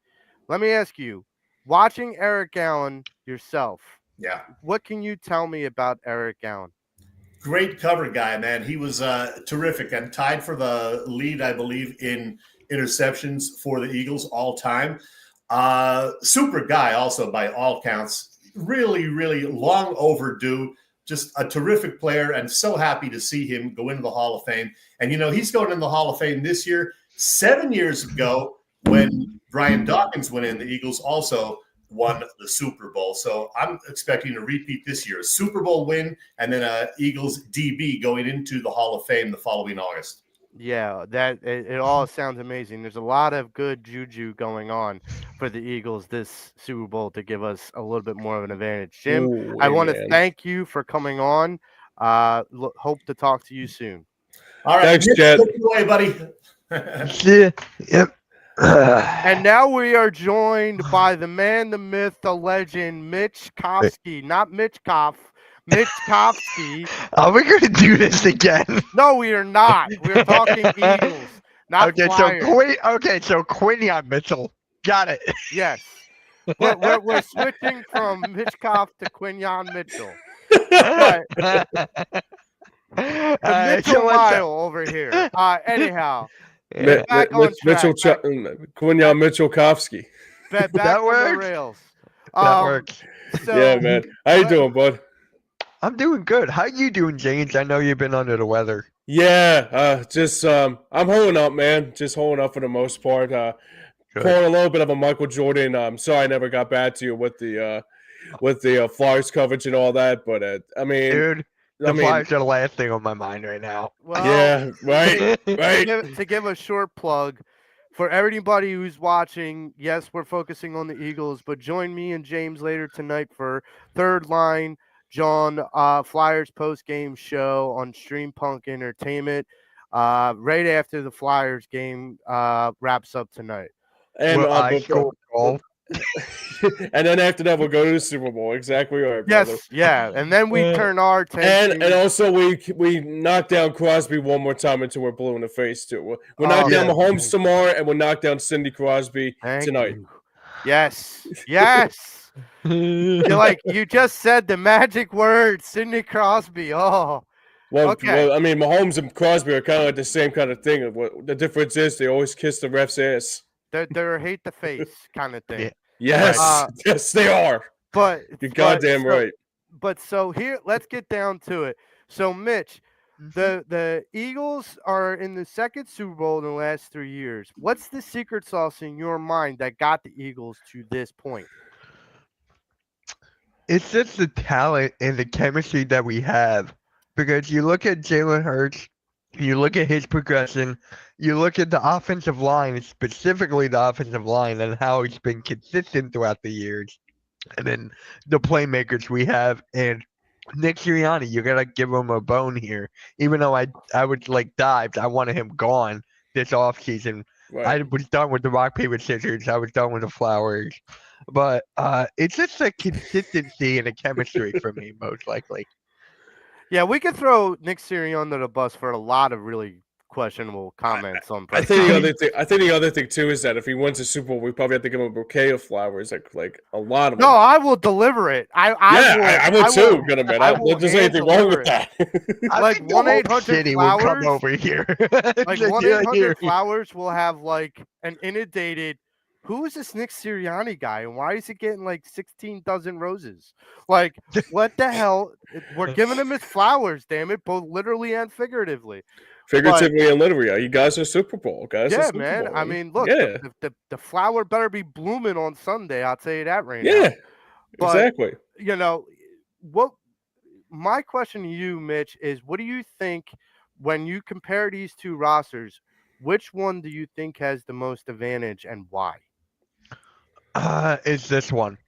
Let me ask you, watching Eric Allen yourself, what can you tell me about Eric Allen? Great cover guy, man. He was terrific and tied for the lead, I believe, in interceptions for the Eagles all time. Super guy also by all counts. Really, really long overdue. Just a terrific player and so happy to see him go into the Hall of Fame. And, he's going in the Hall of Fame this year. 7 years ago when Brian Dawkins went in, the Eagles also won the Super Bowl. So I'm expecting a repeat this year. A Super Bowl win and then a Eagles DB going into the Hall of Fame the following August. Yeah, it all sounds amazing. There's a lot of good juju going on for the Eagles this Super Bowl to give us a little bit more of an advantage. Jim, I want to thank you for coming on. Hope to talk to you soon. All right. Thanks, Jet. Take it away, buddy. Yep. And now we are joined by the man, the myth, the legend, Mitch Kofsky. Not Mitch Koff. Mitch Kofsky. Are we going to do this again? No, we are not. We're talking Eagles, not Flyers. So Quinyon Mitchell. Got it. Yes. We're switching from Mitch Koff to Quinyon Mitchell. Mitchell Mile over here. Anyhow, Yeah, back on Mitchell track. Quinyon Mitchellkovsky. Back That on the works. rails. that works. So Yeah, man. How you let- doing, bud? I'm doing good. How you doing, James? I know you've been under the weather. Yeah, just I'm holding up, man. Just holding up for the most part. Good. Pulling a little bit of a Michael Jordan. Sorry I never got back to you with the Flyers coverage and all that, but I mean, Dude, the Flyers are the last thing on my mind right now. well, yeah, right, right. to give a short plug for everybody who's watching, yes, we're focusing on the Eagles, but join me and James later tonight for Third Line John Flyers post-game show on Stream Punk Entertainment right after the Flyers game wraps up tonight. And Will I score a goal? and then after that, we'll go to the Super Bowl. Exactly right, brother. Yes, yeah, and then we turn our attention. And also we knock down Crosby one more time until we're blue in the face too. We'll knock down yeah. Mahomes tomorrow, and we'll knock down Cindy Crosby Thank tonight. you. Yes, yes. You just said the magic word, Sidney Crosby. Oh, Well, okay. well, I mean, Mahomes and Crosby are kind of like the same kind of thing. What the difference is, they always kiss the ref's ass. They're hate the face kind of thing. Yeah. Yes, yes, they are. But You're goddamn right. But so here, let's get down to it. So, Mitch, the Eagles are in the second Super Bowl in the last 3 years. What's the secret sauce in your mind that got the Eagles to this point? It's just the talent and the chemistry that we have. Because you look at Jalen Hurts, you look at his progression, you look at the offensive line, specifically the offensive line, and how it's been consistent throughout the years. And then the playmakers we have, and Nick Sirianni, you gotta give him a bone here. Even though I would like Dives, I wanted him gone this offseason. Right. I was done with the rock, paper, scissors. I was done with the Flowers. But it's just a consistency and a chemistry for me, most likely. Yeah, we could throw Nick Sirianni under the bus for a lot of really questionable comments on. I think the other thing too is that if he wins the Super Bowl, we probably have to give him a bouquet of flowers, like a lot of them. No, I will deliver it. I would too. Gonna man, I I will there's anything wrong with that. Like think the whole 1-800 city will come Flowers? over here. Like Just, 1-800 Flowers will have like an inundated. Who is this Nick Sirianni guy, and why is he getting like 16 dozen roses? Like, what the hell? We're giving him his flowers, damn it, both literally and figuratively. Figuratively and literally, you guys are Super Bowl guys. Yeah, are Super man. Bowl, I mean, look, yeah, the flower better be blooming on Sunday. I'll tell you that right now. yeah, But, exactly. You know, what my question to you, Mitch, is what do you think when you compare these two rosters? Which one do you think has the most advantage and why? It's this one.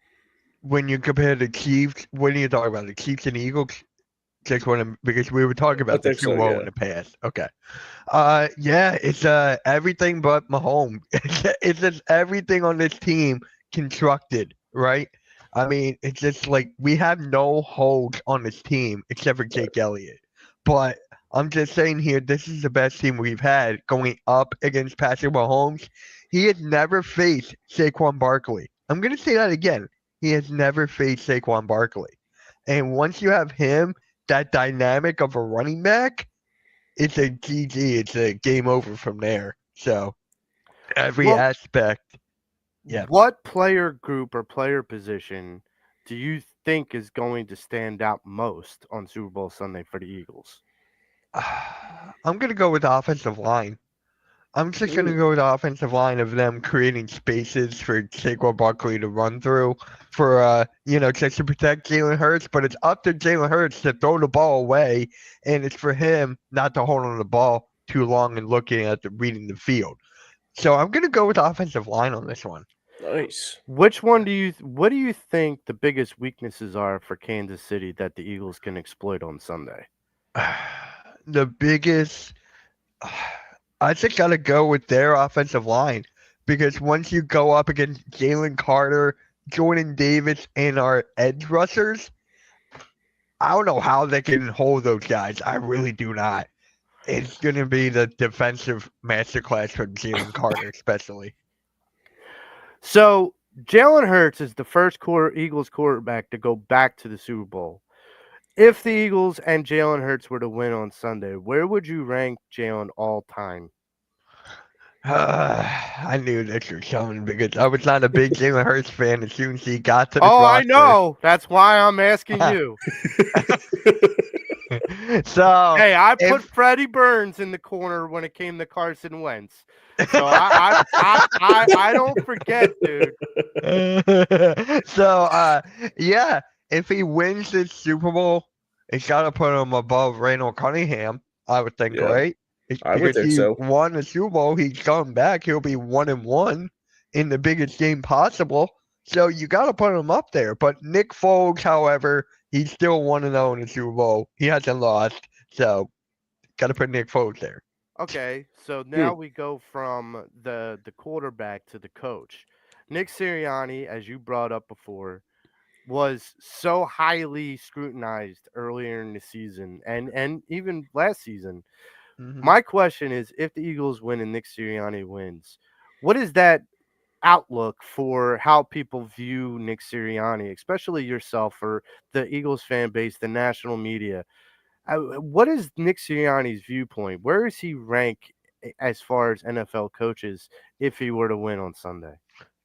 When you compare the Chiefs, what are you talking about? The Chiefs and Eagles? Just one, because we were talking about the think so, Super Bowl yeah. in the past. Okay. Yeah, it's everything but Mahomes. It's just everything on this team constructed, right? I mean, it's just like we have no holes on this team except for Jake Elliott. But I'm just saying here, this is the best team we've had going up against Patrick Mahomes. He has never faced Saquon Barkley. I'm going to say that again. He has never faced Saquon Barkley. And once you have him, that dynamic of a running back, it's a GG. It's a game over from there. So every aspect. Yeah. What player group or player position do you think is going to stand out most on Super Bowl Sunday for the Eagles? I'm going to go with the offensive line. I'm just going to go with the offensive line of them creating spaces for Saquon Barkley to run through for, just to protect Jalen Hurts. But it's up to Jalen Hurts to throw the ball away, and it's for him not to hold on to the ball too long and reading the field. So I'm going to go with the offensive line on this one. Nice. What do you think the biggest weaknesses are for Kansas City that the Eagles can exploit on Sunday? The biggest, I just got to go with their offensive line, because once you go up against Jalen Carter, Jordan Davis, and our edge rushers, I don't know how they can hold those guys. I really do not. It's going to be the defensive masterclass from Jalen Carter, especially. So Jalen Hurts is the first Eagles quarterback to go back to the Super Bowl. If the Eagles and Jalen Hurts were to win on Sunday, where would you rank Jalen all time? I knew this was coming because I was not a big Jalen Hurts fan as soon as he got to the Oh, I roster. know. That's why I'm asking you. So Hey, I put if Freddie Burns in the corner when it came to Carson Wentz. So I don't forget, dude. Yeah, if he wins this Super Bowl, it's got to put him above Randall Cunningham, I would think, Yeah, right? I would Because think he so. won the Super Bowl, he's coming back. He'll be 1-1 in the biggest game possible. So you got to put him up there. But Nick Foles, however, he's still 1-0 in the Super Bowl. He hasn't lost. So got to put Nick Foles there. Okay, so now we go from the quarterback to the coach. Nick Sirianni, as you brought up before, was so highly scrutinized earlier in the season and even last season. Mhm. My question is, if the Eagles win and Nick Sirianni wins, what is that outlook for how people view Nick Sirianni, especially yourself or the Eagles fan base, the national media? What is Nick Sirianni's viewpoint? Where does he rank as far as NFL coaches if he were to win on Sunday?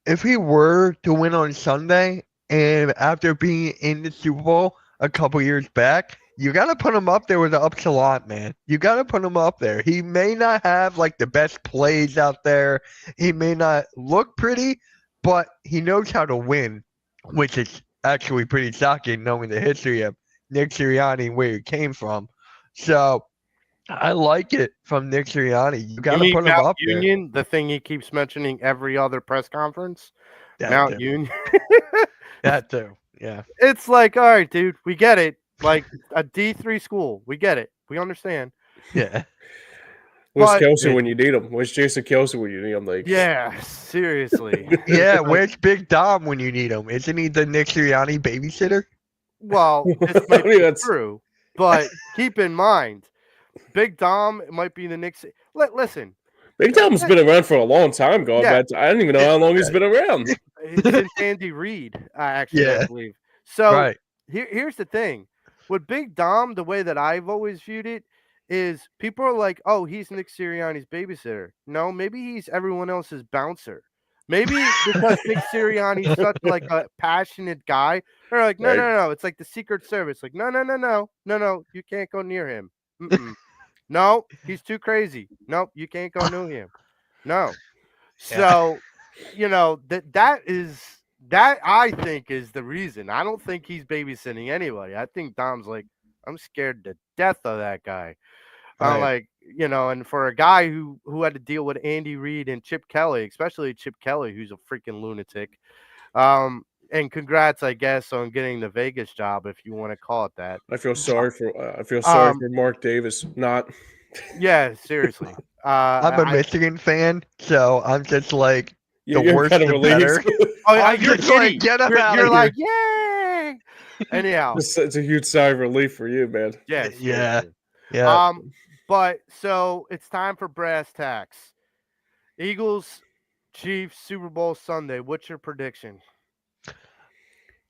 If he were to win on Sunday, and after being in the Super Bowl a couple years back, you got to put him up there with the upsilon, man. You got to put him up there. He may not have like the best plays out there. He may not look pretty, but he knows how to win, which is actually pretty shocking knowing the history of Nick Sirianni and where he came from. So I like it from Nick Sirianni. You got You to mean put him Mount up there. Union, the thing he keeps mentioning every other press conference? That Mount too. Union. That too. Yeah. It's like, all right, dude, we get it. Like a D3 school, we get it. We understand. Yeah. Where's But Kelsey when you need him? Where's Jason Kelsey when you need him? Like, yeah, seriously. Yeah, where's Big Dom when you need him? Isn't he the Nick Sirianni babysitter? Well, this I might mean, be that's true, but keep in mind, Big Dom might be the Knicks. Listen, Big Tom's been around for a long time, going Yeah. back. I don't even know how long he's been around. since Andy Reid, actually, I Yeah. believe. So Right. here's the thing with Big Dom. The way that I've always viewed it is people are like, "Oh, he's Nick Sirianni's babysitter." No, maybe he's everyone else's bouncer. Maybe because Nick Sirianni's such like a passionate guy, they're like, "No, Right. no, no." It's like the Secret Service, like, "No, no, no, no, no, no. You can't go near him. Mm-mm. No, he's too crazy. Nope, you can't go near him. No." So, that I think is the reason. I don't think he's babysitting anybody. I think Dom's like, I'm scared to death of that guy. I'm Right. like, and for a guy who had to deal with Andy Reid and Chip Kelly, especially Chip Kelly, who's a freaking lunatic. And congrats, I guess, on getting the Vegas job, if you want to call it that. I feel sorry for Mark Davis. Not. Yeah, seriously. I'm a Michigan fan, so I'm just like the You're worse kind of the relieved. better. Oh, you're just like, get him out You're of like, here. yay! Anyhow, It's a huge sigh of relief for you, man. yeah, Yeah. seriously. Yeah. But so it's time for brass tacks. Eagles, Chiefs, Super Bowl Sunday. What's your prediction?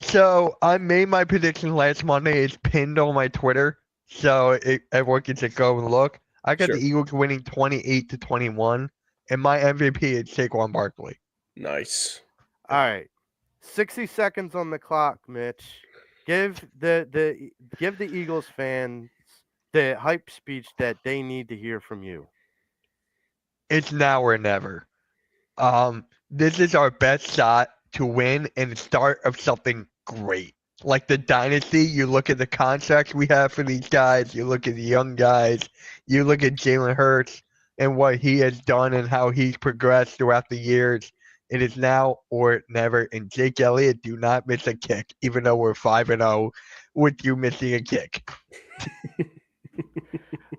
So I made my prediction last Monday. It's pinned on my Twitter, so everyone can just go and look. I got Sure. the Eagles winning 28-21, and my MVP is Saquon Barkley. Nice. All right, 60 seconds on the clock, Mitch. Give the Eagles fans the hype speech that they need to hear from you. It's now or never. This is our best shot to win and the start of something great. Like the dynasty, you look at the contracts we have for these guys, you look at the young guys, you look at Jalen Hurts and what he has done and how he's progressed throughout the years. It is now or never. And Jake Elliott, do not miss a kick, even though we're 5-0 with you missing a kick.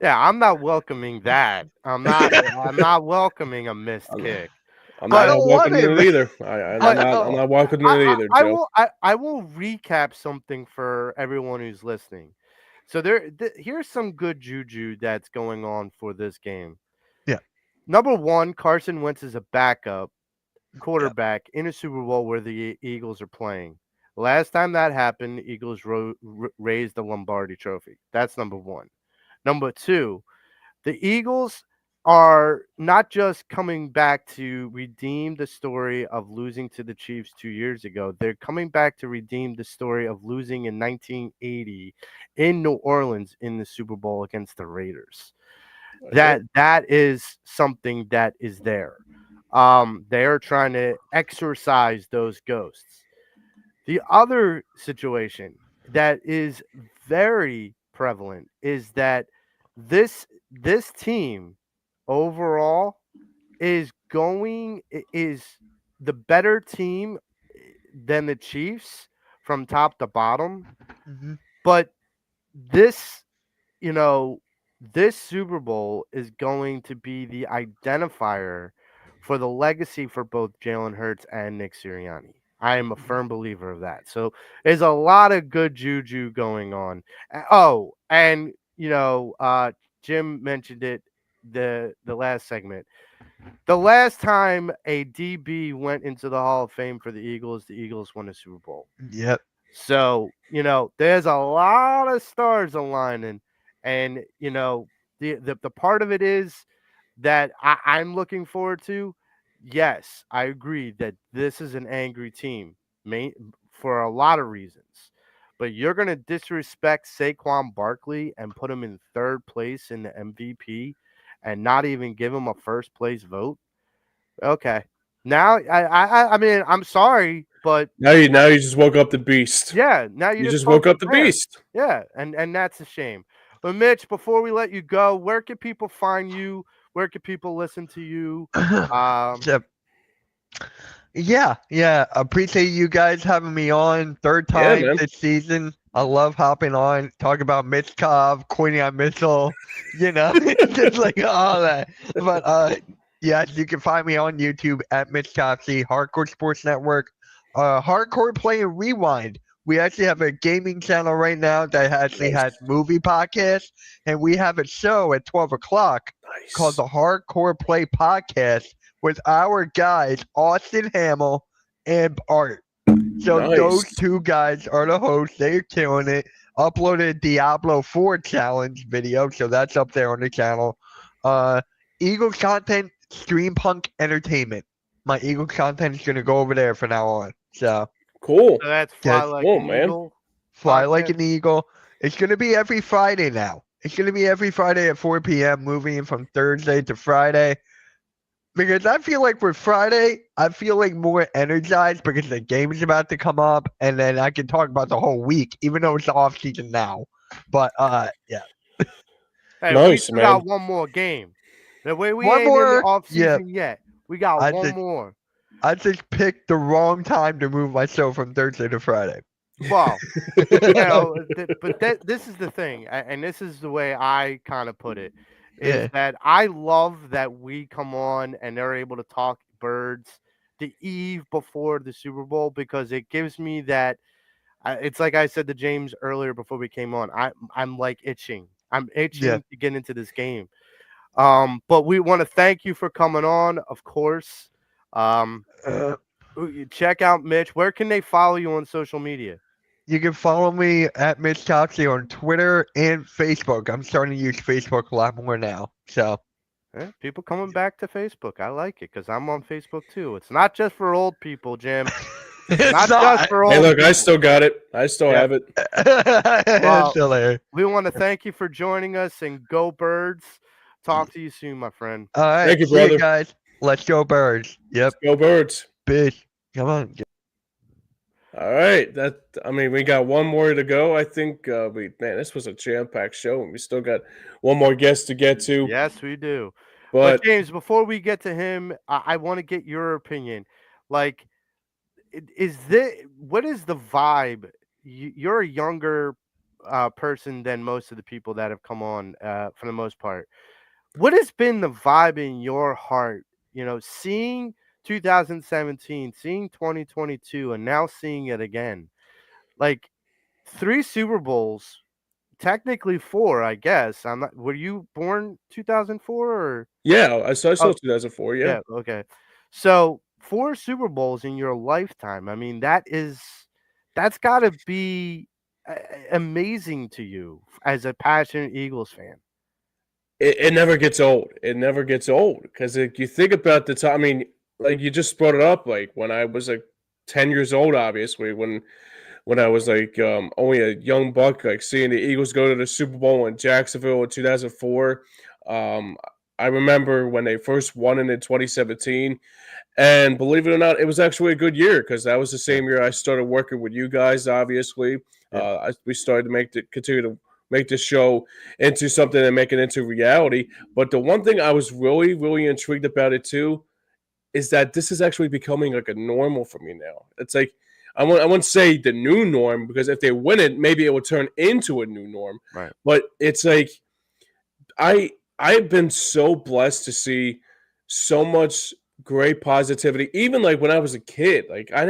Yeah, I'm not welcoming that. I'm not welcoming a missed kick. I'm I not don't want welcoming him. it either. I'm not welcoming it either, Joe. I will recap something for everyone who's listening. So here's some good juju that's going on for this game. Yeah. Number one, Carson Wentz is a backup quarterback in a Super Bowl where the Eagles are playing. The last time that happened, the Eagles raised the Lombardi Trophy. That's number one. Number two, the Eagles are not just coming back to redeem the story of losing to the Chiefs 2 years ago. They're coming back to redeem the story of losing in 1980 in New Orleans in the Super Bowl against the Raiders. That is something that is there. They are trying to exorcise those ghosts. The other situation that is very prevalent is that this team overall is the better team than the Chiefs from top to bottom. Mhm. But this, you know, this Super Bowl is going to be the identifier for the legacy for both Jalen Hurts and Nick Sirianni. I am a firm believer of that. So there's a lot of good juju going on. Oh, and Jim mentioned it the last segment. The last time a DB went into the Hall of Fame for the Eagles won a Super Bowl. Yep. So, there's a lot of stars aligning. And, the part of it is that I'm looking forward to. Yes, I agree that this is an angry team for a lot of reasons. But you're going to disrespect Saquon Barkley and put him in third place in the MVP and not even give him a first place vote? Okay. Now, I mean, I'm sorry, but Now you just woke up the beast. yeah, now You just just woke fucking up the ran. beast. Yeah, and that's a shame. But Mitch, before we let you go, where can people find you? Where can people listen to you? Yep. Yeah. Appreciate you guys having me on. Third Yeah, time man. this season. I love hopping on, talk about Mitch Cobb, Quinion Mitchell, just like all that. But yes, you can find me on YouTube at Mitch Topsy, Hardcore Sports Network, Hardcore Play and Rewind. We actually have a gaming channel right now that actually has movie podcasts, and we have a show at 12 o'clock called the Hardcore Play Podcast with our guys, Austin Hamill and Art. So those two guys are the hosts. They're killing it. Uploaded Diablo 4 challenge video, so that's up there on the channel. Eagles content, Stream Punk Entertainment. My Eagles content is gonna go over there from now on. So Cool. So that's Fly Yes. Like Cool, an man. Eagle. Fly Like podcast. an Eagle. It's gonna be every Friday now. It's gonna be every Friday at 4 p.m. moving from Thursday to Friday. Because I feel like with Friday, I feel like more energized because the game is about to come up, and then I can talk about the whole week, even though it's the off season now. But yeah, Hey, we Nice, still man. got one more game. The way we One ain't in the more? off Yeah. season yet. We got I one just- more. I just picked the wrong time to move my show from Thursday to Friday. Well, this is the thing, and this is the way I kind of put it, is Yeah. that I love that we come on and they're able to talk birds the eve before the Super Bowl because it gives me that. It's like I said to James earlier before we came on. I'm like itching. I'm itching to get into this game. But we want to thank you for coming on, of course. Check out Mitch. Where can they follow you on social media? You can follow me at Mitch Topsy on Twitter and Facebook. I'm starting to use Facebook a lot more now. So People coming back to Facebook. I like it because I'm on Facebook too. It's not just for old people, Jim. it's Not just for old Hey, look, people. I still got it. I still have it. It's still there. We want to thank you for joining us and go Birds. Talk to you soon, my friend. All right. Thank you, see brother. you guys. Let's go Birds. Yep. Go Birds. Bitch. Come on. All right. We got one more to go. I think this was a jam-packed show, and we still got one more guest to get to. Yes, we do. But James, before we get to him, I want to get your opinion. Like, what is the vibe? You're a younger person than most of the people that have come on for the most part. What has been the vibe in your heart? Seeing 2017, seeing 2022, and now seeing it again. Like 3 Super Bowls, technically 4, I guess. I'm not. Were you born 2004 or? yeah, I saw 2004. Yeah. Okay. So 4 Super Bowls in your lifetime. I mean, That's got to be amazing to you as a passionate Eagles fan. It never gets old. It never gets old because you think about the time. I mean, like you just brought it up. Like when I was like 10 years old, obviously when I was like only a young buck, like seeing the Eagles go to the Super Bowl in Jacksonville in 2004. Um, I remember when they first won it in 2017. And believe it or not, it was actually a good year because that was the same year I started working with you guys. Obviously, we started to continue to make the show into something and make it into reality. But the one thing I was really, really intrigued about it too is that this is actually becoming like a normal for me now. It's like I wouldn't say the new norm because if they win it, maybe it will turn into a new norm. Right. But it's like I've been so blessed to see so much great positivity. Even like when I was a kid, like I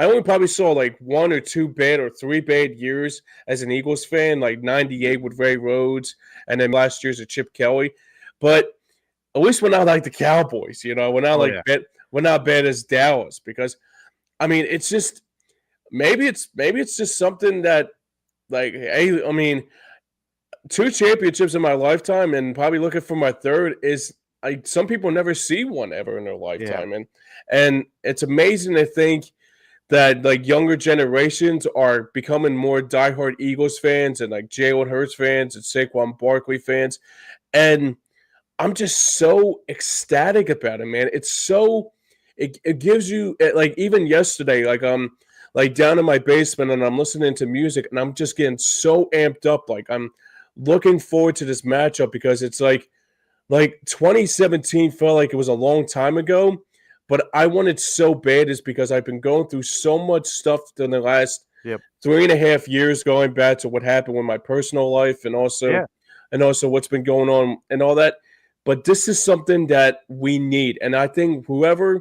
only probably saw like 1 or 2 bad or 3 bad years as an Eagles fan, like '98 with Ray Rhodes, and then last year's with Chip Kelly. But at least we're not like the Cowboys, we're not we're not bad as Dallas because I mean it's just maybe it's just something that like hey, I mean 2 championships in my lifetime and probably looking for my third is some people never see one ever in their lifetime. And it's amazing to think that like younger generations are becoming more diehard Eagles fans and like Jalen Hurts fans and Saquon Barkley fans. And I'm just so ecstatic about it, man. It's so it gives you like even yesterday, like down in my basement and I'm listening to music and I'm just getting so amped up. Like I'm looking forward to this matchup because it's like 2017 felt like it was a long time ago, but I wanted so bad is because I've been going through so much stuff in the last 3.5 years, going back to what happened with my personal life and also what's been going on and all that. But this is something that we need, and I think whoever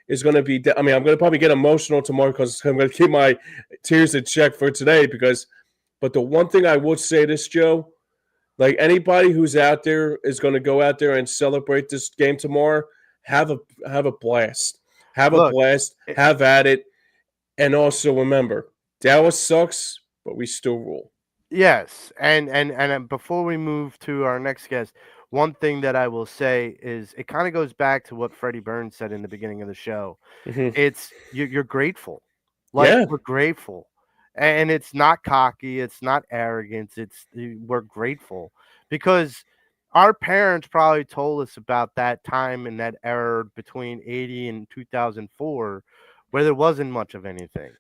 is going to be. I mean, I'm going to probably get emotional tomorrow because I'm going to keep my tears in check for today. But the one thing I would say this, Joe. Like anybody who's out there is going to go out there and celebrate this game tomorrow. Have a blast. Have at it. And also remember, Dallas sucks, but we still rule. Yes, and before we move to our next guest, one thing that I will say is it kind of goes back to what Freddie Burns said in the beginning of the show. Mhm. It's you're grateful, like Yeah. we're grateful, and it's not cocky, it's not arrogance, we're grateful because our parents probably told us about that time and that era between 80 and 2004 where there wasn't much of anything,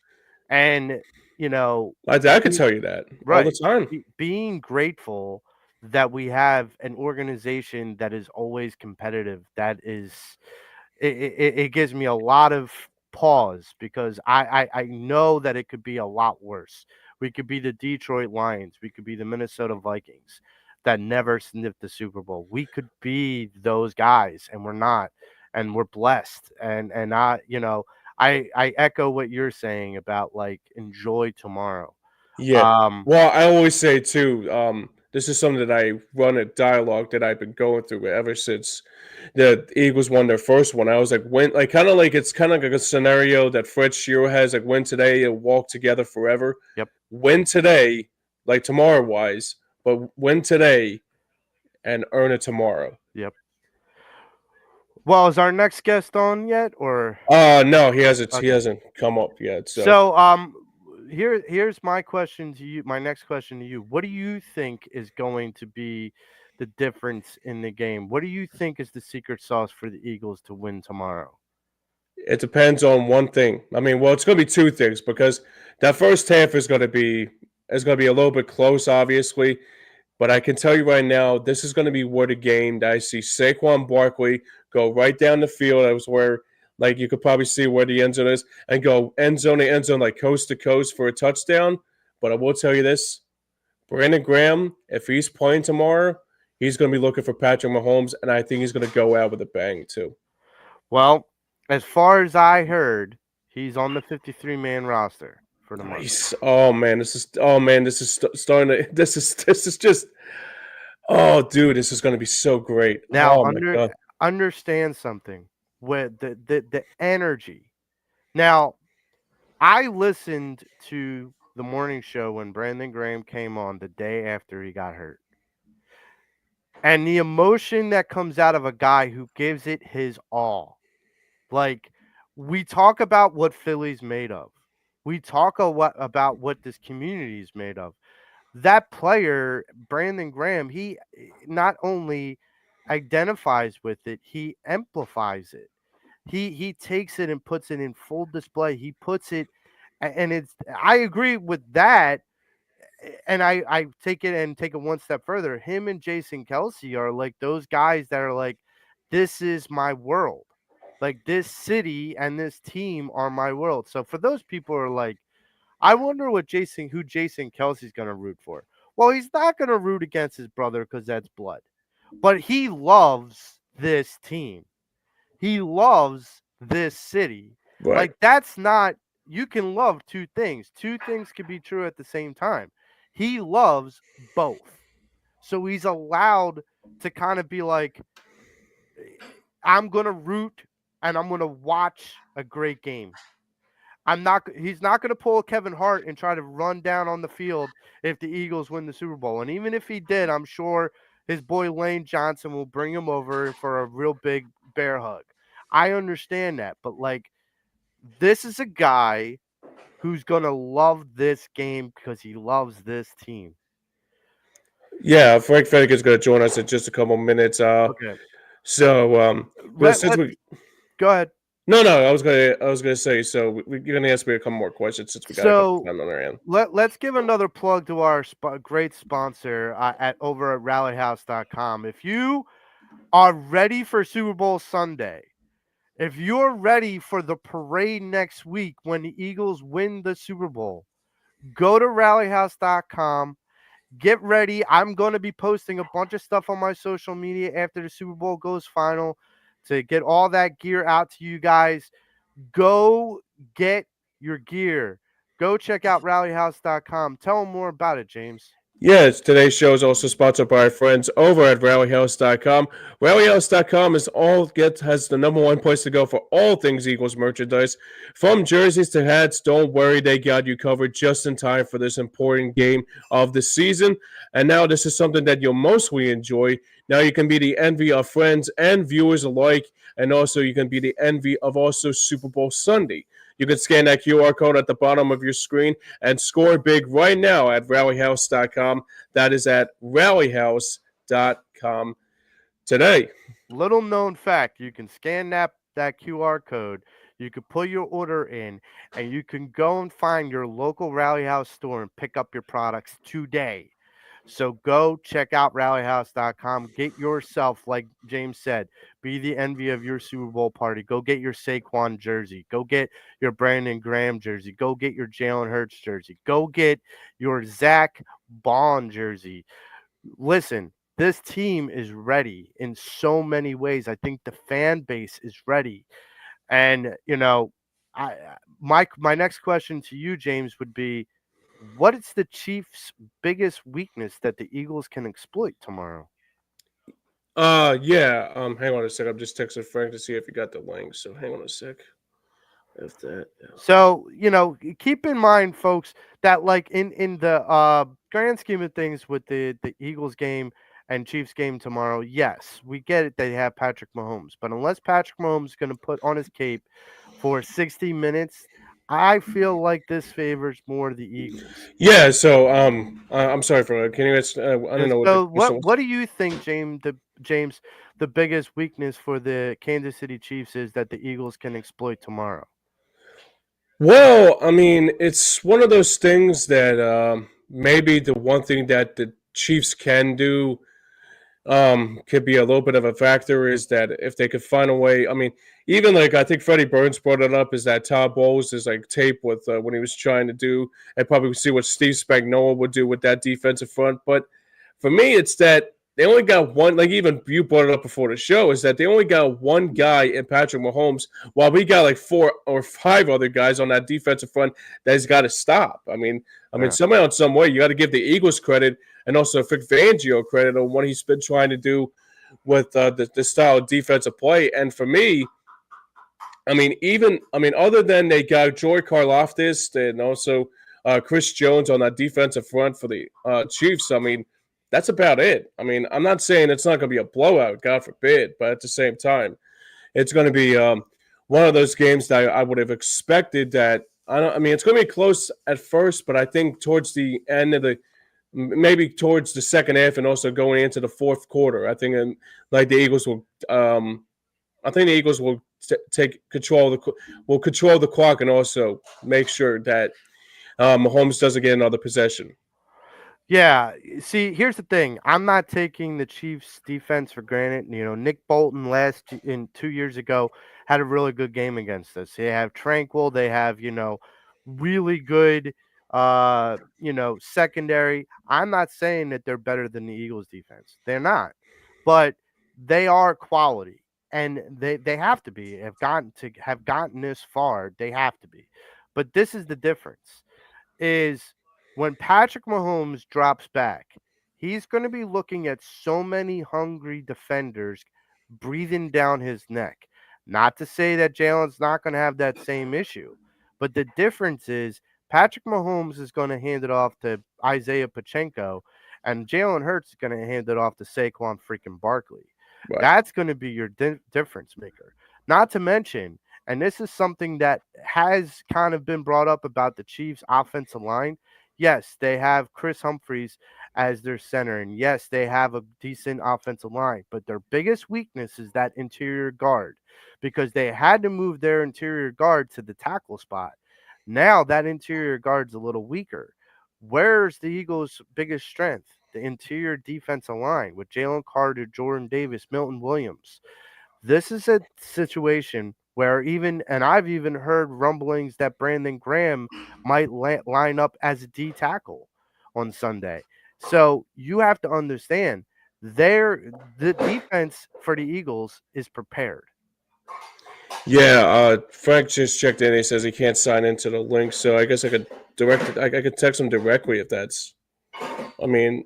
and I could tell you that all the time. being grateful that we have an organization that is always competitive, that is it gives me a lot of pause because I know that it could be a lot worse. We could be the Detroit Lions, we could be the Minnesota Vikings that never sniffed the Super Bowl. We could be those guys and we're not, and we're blessed. And I echo what you're saying about like enjoy tomorrow. Yeah. Well, I always say too, this is something that I run a dialogue that I've been going through ever since the Eagles won their first one. I was like, it's kind of like a scenario that Fred Shearer has, like win today and walk together forever. Yep. Win today, like tomorrow wise, but win today and earn it tomorrow. Yep. Well, is our next guest on yet, or? No, he hasn't. Okay. He hasn't come up yet. Here's my question to you. My next question to you: what do you think is going to be the difference in the game? What do you think is the secret sauce for the Eagles to win tomorrow? It depends on one thing. I mean, well, it's going to be two things because that first half is going to be a little bit close, obviously. But I can tell you right now, this is going to be what a game that I see Saquon Barkley go right down the field. That was where, like, you could probably see where the end zone is and go end zone to end zone, like coast to coast for a touchdown. But I will tell you this, Brandon Graham, if he's playing tomorrow, he's going to be looking for Patrick Mahomes, and I think he's going to go out with a bang too. Well, as far as I heard, he's on the 53-man roster for the month. Nice. This is starting to. This is just. Oh, dude, this is going to be so great. Now, my God. understand something with the energy. Now, I listened to the morning show when Brandon Graham came on the day after he got hurt. And the emotion that comes out of a guy who gives it his all. Like, we talk about what Philly's made of. We talk about what this community is made of. That player, Brandon Graham, he not only identifies with it, he amplifies it. He takes it and puts it in full display. He puts it, and it's. I agree with that, and I take it one step further. Him and Jason Kelsey are like those guys that are like, this is my world. Like, this city and this team are my world. So for those people who are like, I wonder who Jason Kelsey's going to root for. Well, he's not going to root against his brother because that's blood. But he loves this team. He loves this city. Right. Like, that's not, you can love two things. Two things can be true at the same time. He loves both. So he's allowed to kind of be like, I'm going to root and I'm going to watch a great game. He's not going to pull Kevin Hart and try to run down on the field if the Eagles win the Super Bowl. And even if he did, I'm sure his boy Lane Johnson will bring him over for a real big bear hug. I understand that, but like, this is a guy who's going to love this game because he loves this team. Yeah, Frank Fennec is going to join us in just a couple minutes. Okay. So, go ahead. No, I was gonna say. So you're gonna ask me a couple more questions since we got a couple time on our end. Let's give another plug to our great sponsor over at RallyHouse.com. If you are ready for Super Bowl Sunday, if you're ready for the parade next week when the Eagles win the Super Bowl, go to RallyHouse.com. Get ready. I'm going to be posting a bunch of stuff on my social media after the Super Bowl goes final to get all that gear out to you guys. Go get your gear. Go check out rallyhouse.com. Tell them more about it, James. Yes, today's show is also sponsored by our friends over at rallyhouse.com. Rallyhouse.com has the number one place to go for all things Eagles merchandise. From jerseys to hats, don't worry, they got you covered just in time for this important game of the season. And now this is something that you'll mostly enjoy. Now you can be the envy of friends and viewers alike, and also you can be the envy of also Super Bowl Sunday. You can scan that QR code at the bottom of your screen and score big right now at rallyhouse.com. That is at rallyhouse.com today. Little known fact, you can scan that QR code, you can put your order in, and you can go and find your local Rally House store and pick up your products today. So go check out rallyhouse.com. Get yourself, like James said, be the envy of your Super Bowl party. Go get your Saquon jersey. Go get your Brandon Graham jersey. Go get your Jalen Hurts jersey. Go get your Zach Bond jersey. Listen, this team is ready in so many ways. I think the fan base is ready. And, you know, my next question to you, James, would be, what is the Chiefs' biggest weakness that the Eagles can exploit tomorrow? Hang on a sec. I'm just texting Frank to see if he got the link. So hang on a sec. So, you know, keep in mind, folks, that like in the grand scheme of things with the Eagles game and Chiefs game tomorrow, yes, we get it. They have Patrick Mahomes, but unless Patrick Mahomes is going to put on his cape for 60 minutes, I feel like this favors more the Eagles. Yeah, so I'm sorry for can you I don't know. So what do you think, James, the biggest weakness for the Kansas City Chiefs is that the Eagles can exploit tomorrow? Well, I mean, it's one of those things that maybe the one thing that the Chiefs can do could be a little bit of a factor is that if they could find a way. I mean, even like I think Freddie Burns brought it up is that Todd Bowles is like tape with when he was trying to do, and probably see what Steve Spagnuolo would do with that defensive front. But for me, it's that they only got one. Like even you brought it up before the show, is that they only got one guy in Patrick Mahomes, while we got like 4 or 5 other guys on that defensive front that he's got to stop. I mean, somehow in some way you got to give the Eagles credit. And also Vic Fangio credit on what he's been trying to do with the style of defensive play. And for me, I mean, other than they got Joy Karlaftis and also Chris Jones on that defensive front for the Chiefs, I mean, that's about it. I mean, I'm not saying it's not going to be a blowout, God forbid, but at the same time, it's going to be one of those games that I would have expected that. I mean, it's going to be close at first, but I think towards the end of maybe towards the second half and also going into the fourth quarter, I think like the Eagles will. I think the Eagles will take control will control the clock and also make sure that Mahomes doesn't get another possession. Yeah, see, here's the thing. I'm not taking the Chiefs' defense for granted. You know, Nick Bolton in 2 years ago had a really good game against us. They have Tranquil. They have really good secondary. I'm not saying that they're better than the Eagles' defense. They're not, but they are quality, and they have to be. Have gotten this far. They have to be, but this is the difference. Is when Patrick Mahomes drops back, he's going to be looking at so many hungry defenders breathing down his neck. Not to say that Jalen's not going to have that same issue, but the difference is Patrick Mahomes is going to hand it off to Isaiah Pachenko, and Jalen Hurts is going to hand it off to Saquon freaking Barkley. Right. That's going to be your difference maker. Not to mention, and this is something that has kind of been brought up about the Chiefs' offensive line. Yes, they have Chris Humphries as their center, and yes, they have a decent offensive line, but their biggest weakness is that interior guard because they had to move their interior guard to the tackle spot. Now that interior guard's a little weaker. Where's the Eagles' biggest strength? The interior defensive line with Jalen Carter, Jordan Davis, Milton Williams. This is a situation where I've even heard rumblings that Brandon Graham might line up as a D tackle on Sunday. So you have to understand the defense for the Eagles is prepared. Yeah, Frank just checked in. He says he can't sign into the link, so I guess I could I could text him directly if that's. I mean,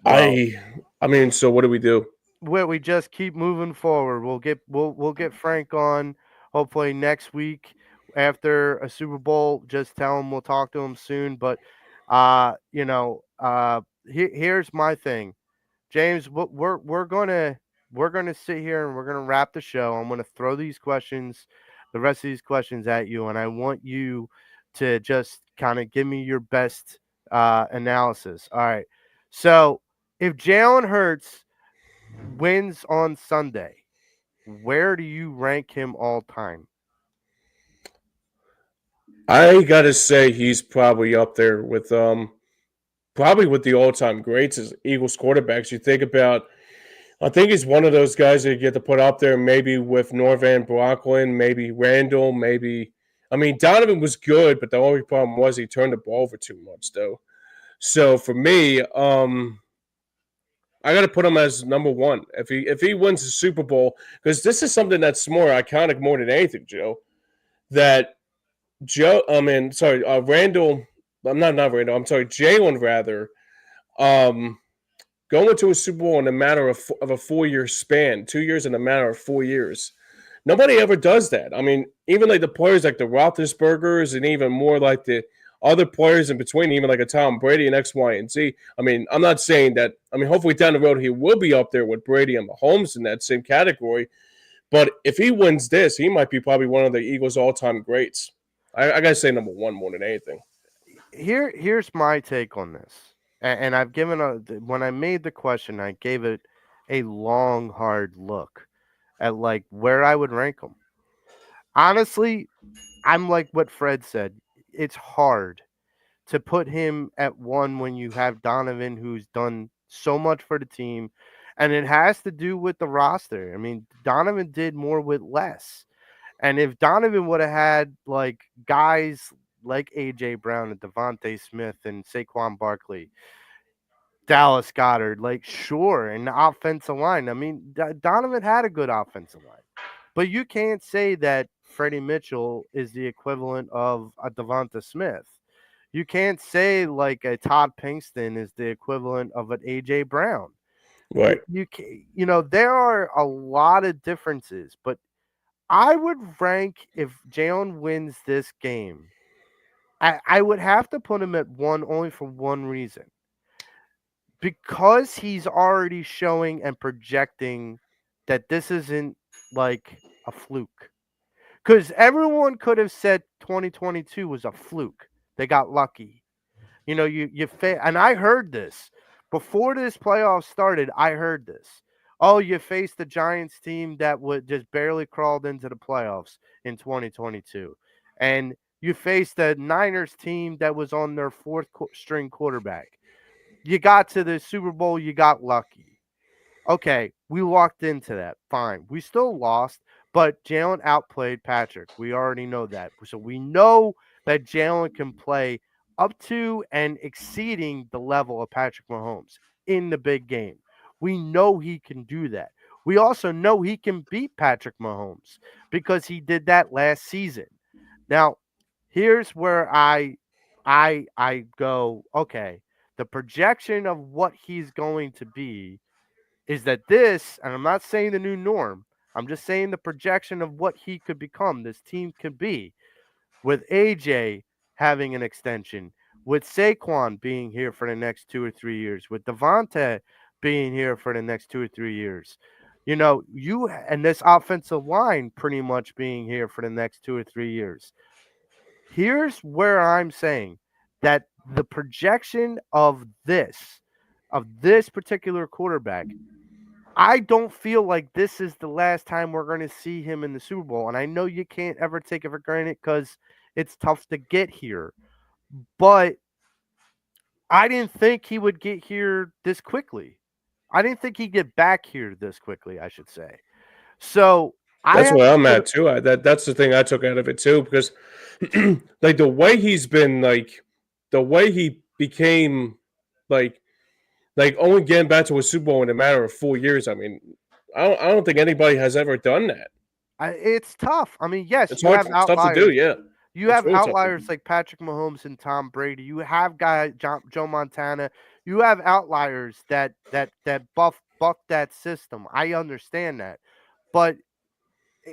Well, I mean, so what do we do? we just keep moving forward. We'll get Frank on hopefully next week after a Super Bowl. Just tell him we'll talk to him soon. But here's my thing, James. We're gonna sit here and we're gonna wrap the show. I'm gonna throw the rest of these questions at you, and I want you to just kind of give me your best analysis. All right. So if Jalen Hurts wins on Sunday, where do you rank him all time? I gotta say he's probably up there with probably with the all time greats as Eagles quarterbacks. You think about, I think he's one of those guys that you get to put up there, maybe with Norvan Brocklin, maybe Randall, maybe. I mean, Donovan was good, but the only problem was he turned the ball over too much, though. So for me, I got to put him as number one. If he wins the Super Bowl, because this is something that's more iconic more than anything, Joe. That Randall. I'm not Randall. I'm sorry, Jalen rather. Going to a Super Bowl in a matter of a 4-year span, 2 years in a matter of 4 years. Nobody ever does that. I mean, even like the players like the Roethlisbergers and even more like the other players in between, even like a Tom Brady and X, Y, and Z. I mean, I'm not saying that. I mean, hopefully down the road he will be up there with Brady and Mahomes in that same category. But if he wins this, he might be probably one of the Eagles' all-time greats. I gotta say number one more than anything. Here's my take on this, and I've when I made the question, I gave it a long, hard look at like where I would rank him. Honestly, I'm like what Fred said. It's hard to put him at one when you have Donovan, who's done so much for the team, and it has to do with the roster. I mean, Donovan did more with less. And if Donovan would have had like guys like AJ Brown and Devontae Smith and Saquon Barkley, Dallas Goddard, like sure, and the offensive line. I mean, Donovan had a good offensive line, but you can't say that Freddie Mitchell is the equivalent of a Devonta Smith. You can't say like a Todd Pinkston is the equivalent of an AJ Brown. Right. You can, there are a lot of differences, but I would rank if Jalen wins this game. I would have to put him at 1 only for one reason. Because he's already showing and projecting that this isn't like a fluke. Because everyone could have said 2022 was a fluke. They got lucky. You know, and I heard this before this playoff started. I heard this. Oh, you faced the Giants team that would just barely crawled into the playoffs in 2022, and you faced the Niners team that was on their fourth string quarterback. You got to the Super Bowl, you got lucky. Okay, we walked into that. Fine. We still lost, but Jalen outplayed Patrick. We already know that. So we know that Jalen can play up to and exceeding the level of Patrick Mahomes in the big game. We know he can do that. We also know he can beat Patrick Mahomes because he did that last season. Now, here's where I go, okay, the projection of what he's going to be is that this, and I'm not saying the new norm, I'm just saying the projection of what he could become, this team could be, with AJ having an extension, with Saquon being here for the next 2 or 3 years, with Devontae being here for the next 2 or 3 years. You know, you and this offensive line pretty much being here for the next 2 or 3 years. Here's where I'm saying that the projection of this particular quarterback, I don't feel like this is the last time we're going to see him in the Super Bowl. And I know you can't ever take it for granted because it's tough to get here. But I didn't think he would get here this quickly. I didn't think he'd get back here this quickly, I should say. So That's where I'm at too. That's the thing I took out of it too, because like the way he's been, like the way he became, like only getting back to a Super Bowl in a matter of 4 years. I mean, I don't think anybody has ever done that. It's tough. I mean, yes, It's you hard. have It's tough outliers. to do. Yeah. You It's have really tough to outliers do. like Patrick Mahomes and Tom Brady. You have guys Joe Montana. You have outliers that buck that system. I understand that. But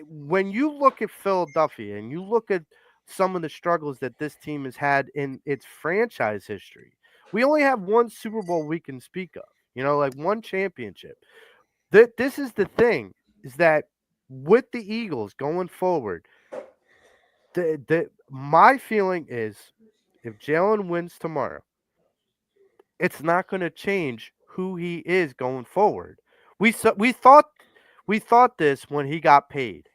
when you look at Philadelphia and you look at some of the struggles that this team has had in its franchise history, we only have one Super Bowl we can speak of, you know, like one championship. This is the thing, is that with the Eagles going forward, my feeling is if Jalen wins tomorrow, it's not going to change who he is going forward. We thought this when he got paid.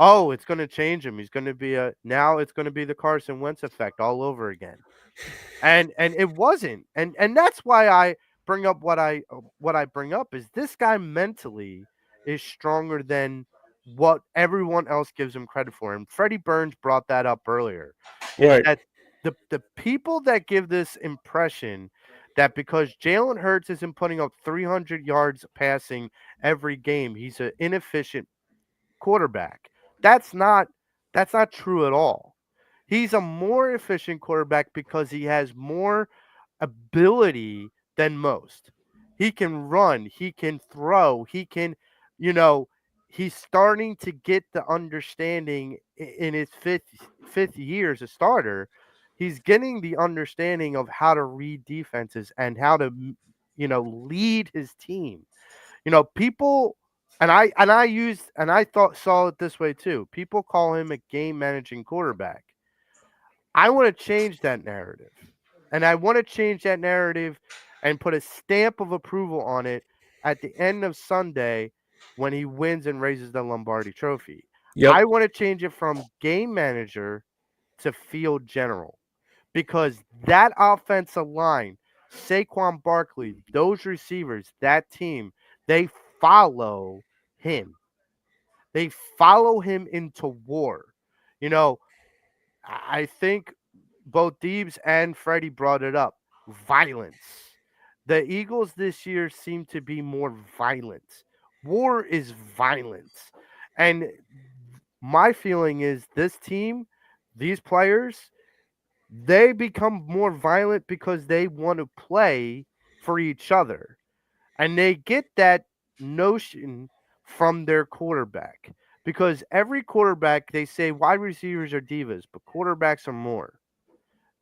Oh, it's going to change him. He's going to be now it's going to be the Carson Wentz effect all over again. And it wasn't. And that's why I bring up what I bring up is this guy mentally is stronger than what everyone else gives him credit for. And Freddie Burns brought that up earlier. Is Right. that the people that give this impression that because Jalen Hurts isn't putting up 300 yards passing every game, he's an inefficient quarterback. That's not true at all. He's a more efficient quarterback because he has more ability than most. He can run, he can throw, he can, you know, he's starting to get the understanding in his fifth year as a starter. He's getting the understanding of how to read defenses and how to, lead his team. You know, people and I thought saw it this way too. People call him a game managing quarterback. I want to change that narrative. And I want to change that narrative and put a stamp of approval on it at the end of Sunday when he wins and raises the Lombardi Trophy. Yep. I want to change it from game manager to field general because that offensive line, Saquon Barkley, those receivers, that team, they follow him. They follow him into war. You know, I think both Deebs and Freddie brought it up. Violence. The Eagles this year seem to be more violent. War is violence. And my feeling is this team, these players, they become more violent because they want to play for each other. And they get that notion from their quarterback because every quarterback, they say wide receivers are divas, but quarterbacks are more.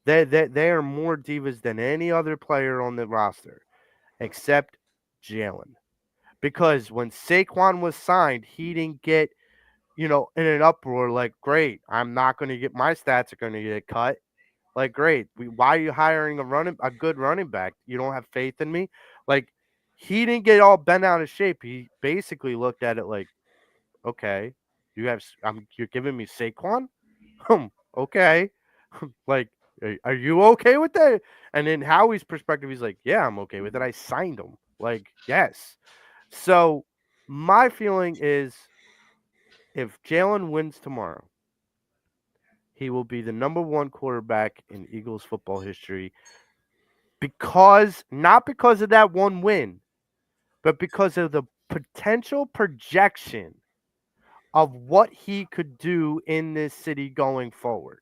They are more divas than any other player on the roster, except Jalen. Because when Saquon was signed, he didn't get, in an uproar like, great, I'm not going to get, my stats are going to get cut. Like, great, why are you hiring a good running back? You don't have faith in me? Like, he didn't get all bent out of shape. He basically looked at it like, okay, you're giving me Saquon? Okay. Like, are you okay with that? And in Howie's perspective, he's like, yeah, I'm okay with it. I signed him. Like, yes. So my feeling is if Jalen wins tomorrow, he will be the number one quarterback in Eagles football history not because of that one win, but because of the potential projection of what he could do in this city going forward.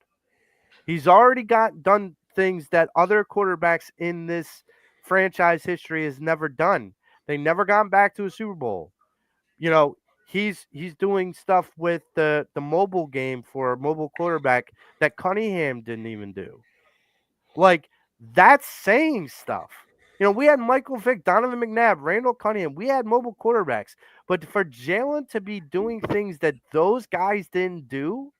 He's already done things that other quarterbacks in this franchise history has never done. They never gone back to a Super Bowl. He's doing stuff with the mobile game for a mobile quarterback that Cunningham didn't even do. Like, that's saying stuff. We had Michael Vick, Donovan McNabb, Randall Cunningham. We had mobile quarterbacks. But for Jalen to be doing things that those guys didn't do,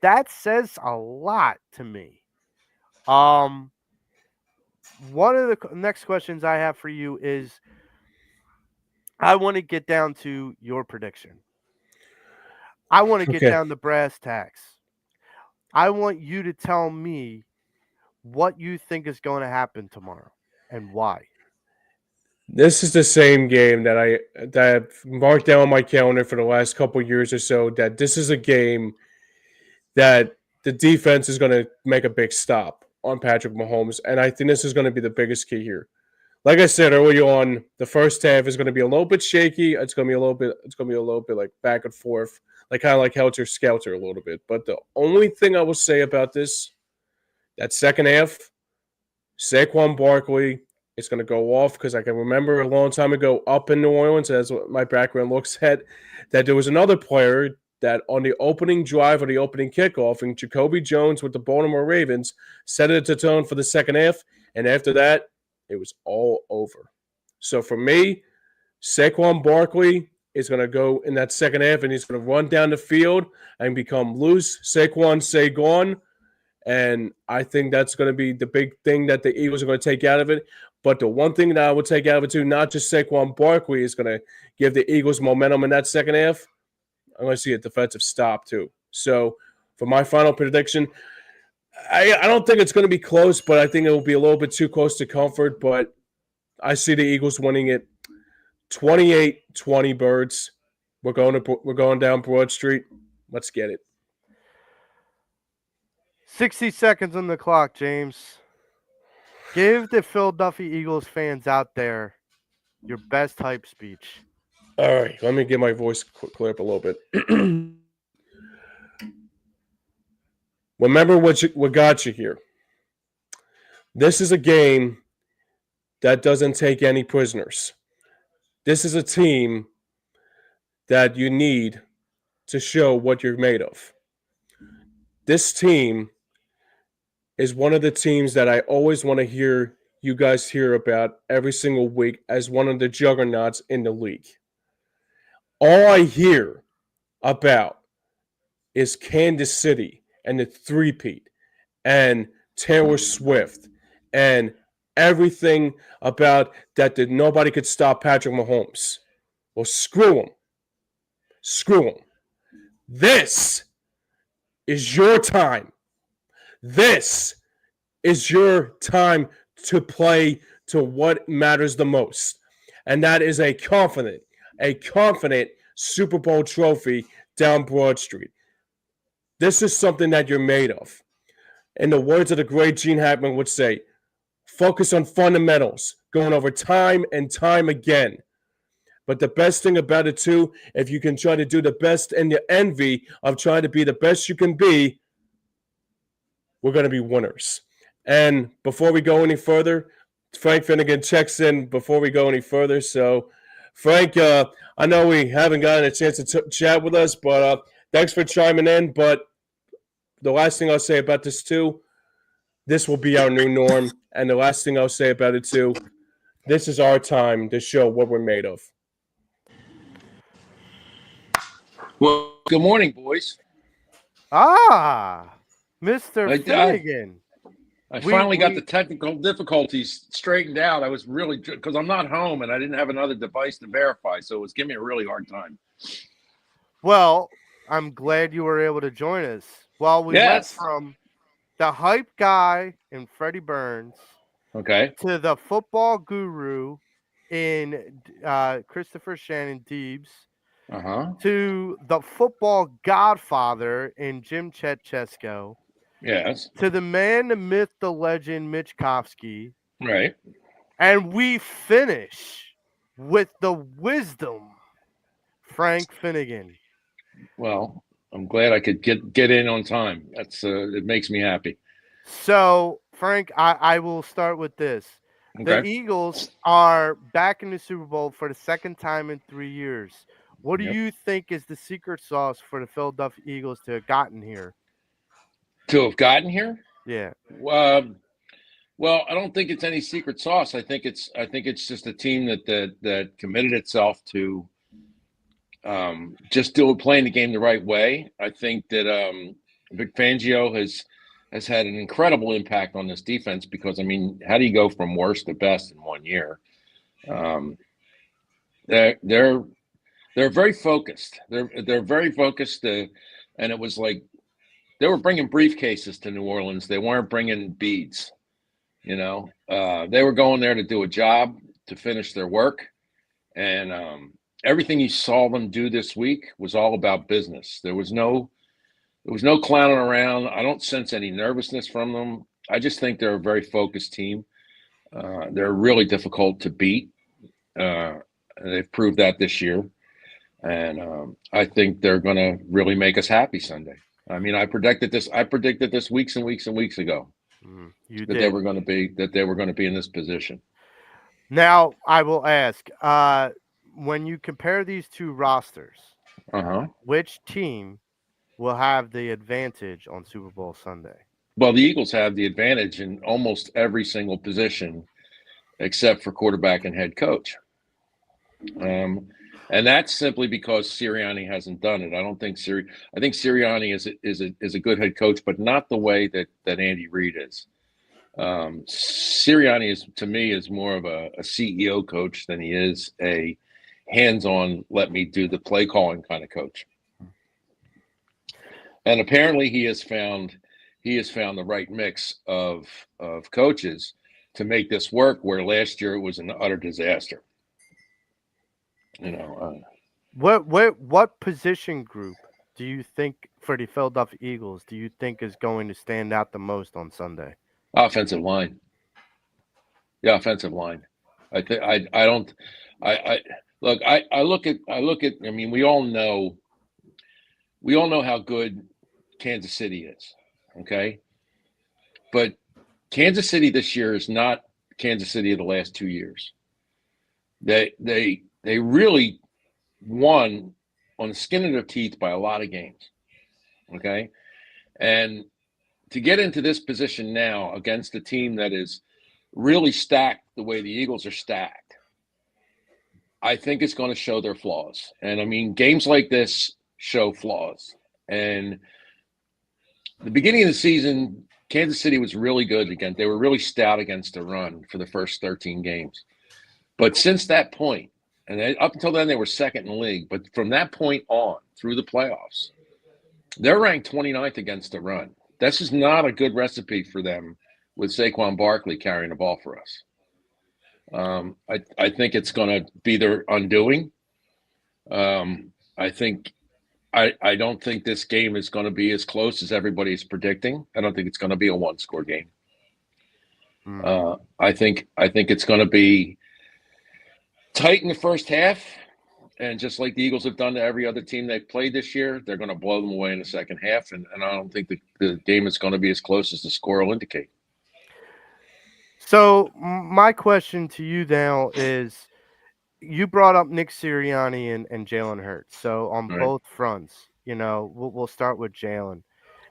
that says a lot to me. One of the next questions I have for you is I want to get down to your prediction. I want to get Okay. down to brass tacks. I want you to tell me what you think is going to happen tomorrow and why. This is the same game that I've marked down on my calendar for the last couple of years or so, that this is a game that the defense is going to make a big stop on Patrick Mahomes, and I think this is going to be the biggest key here. Like I said early on, the first half is going to be a little bit shaky. It's going to be a little bit like back and forth, like kind of like helter skelter a little bit. But the only thing I will say about this, that second half, Saquon Barkley is going to go off, because I can remember a long time ago up in New Orleans, as what my background looks at, that there was another player that on the opening drive or the opening kickoff, and Jacoby Jones with the Baltimore Ravens set it to tone for the second half, and after that, it was all over. So for me, Saquon Barkley is going to go in that second half, and he's going to run down the field and become loose. Saquon, say gone. And I think that's going to be the big thing that the Eagles are going to take out of it. But the one thing that I would take out of it too, not just Saquon Barkley is going to give the Eagles momentum in that second half. I'm going to see a defensive stop too. So for my final prediction, I don't think it's going to be close, but I think it will be a little bit too close to comfort. But I see the Eagles winning it 28-20 Birds. We're going down Broad Street. Let's get it. 60 seconds on the clock, James. Give the Philadelphia Eagles fans out there your best hype speech. All right, let me get my voice clear up a little bit. Remember what got you here. This is a game that doesn't take any prisoners. This is a team that you need to show what you're made of. This team is one of the teams that I always want to hear you guys hear about every single week as one of the juggernauts in the league. All I hear about is Kansas City and the three-peat and Taylor Swift and everything about that nobody could stop Patrick Mahomes. Well, screw him. Screw him. This is your time. This is your time to play to what matters the most. And that is a confident Super Bowl trophy down Broad Street. This is something that you're made of. In the words of the great Gene Hackman would say, focus on fundamentals, going over time and time again. But the best thing about it, too, if you can try to do the best and the envy of trying to be the best you can be, we're going to be winners. And before we go any further, Frank Finnegan checks in before we go any further. So, Frank, I know we haven't gotten a chance to chat with us, but thanks for chiming in. But the last thing I'll say about this too, this will be our new norm. And the last thing I'll say about it too, this is our time to show what we're made of. Well, good morning, boys. Mr. I- Finnegan. I finally got the technical difficulties straightened out. I was really, because I'm not home and I didn't have another device to verify, so it was giving me a really hard time. Well, I'm glad you were able to join us. Well, we went from the hype guy in Freddie Burns, Okay. to the football guru in Christopher Shannon Deebs, to the football godfather in Jim Chetchesko, Yes. to the man, the myth, the legend, Mitch Kofsky. Right. And we finish with the wisdom, Frank Finnegan. Well, I'm glad I could get in on time. That's it makes me happy. So, Frank, I will start with this. The Eagles are back in the Super Bowl for the second time in 3 years. What do you think is the secret sauce for the Philadelphia Eagles to have gotten here? To have gotten here? Yeah. Well, I don't think it's any secret sauce. I think it's just a team that committed itself to just playing the game the right way. I think that Vic Fangio has had an incredible impact on this defense because, I mean, how do you go from worst to best in 1 year? They're very focused. They're very focused. And it was like they were bringing briefcases to New Orleans. They weren't bringing beads. They were going there to do a job, to finish their work, and everything you saw them do this week was all about business. There was no clowning around. I don't sense any nervousness from them. I just think they're a very focused team. They're really difficult to beat. They've proved that this year. And I think they're going to really make us happy Sunday. I mean, I predicted this weeks and weeks and weeks ago they were going to be in this position. Now, I will ask, when you compare these two rosters, which team will have the advantage on Super Bowl Sunday? Well, the Eagles have the advantage in almost every single position except for quarterback and head coach. And that's simply because Sirianni hasn't done it. I think Sirianni is a good head coach, but not the way that Andy Reid is. Sirianni to me is more of a CEO coach than he is a hands-on, let me do the play calling kind of coach. And apparently he has found the right mix of coaches to make this work, where last year it was an utter disaster. What position group do you think for the Philadelphia Eagles do you think is going to stand out the most on Sunday? Offensive line. Yeah, offensive line. I look at. I mean, we all know how good Kansas City is. Okay, but Kansas City this year is not Kansas City of the last 2 years. They really won on the skin of their teeth by a lot of games. Okay, and to get into this position now against a team that is really stacked the way the Eagles are stacked, I think it's going to show their flaws. And I mean, games like this show flaws. And the beginning of the season, Kansas City was really good again. They were really stout against the run for the first 13 games. But since that point, and up until then, they were second in the league. But from that point on, through the playoffs, they're ranked 29th against the run. This is not a good recipe for them with Saquon Barkley carrying the ball for us. I think it's going to be their undoing. I don't think this game is going to be as close as everybody is predicting. I don't think it's going to be a one-score game. I think it's going to be tight in the first half, and just like the Eagles have done to every other team they've played this year, they're going to blow them away in the second half, and I don't think the game is going to be as close as the score will indicate. So my question to you now is, you brought up Nick Sirianni and Jalen Hurts. So on Right. both fronts, we'll start with Jalen.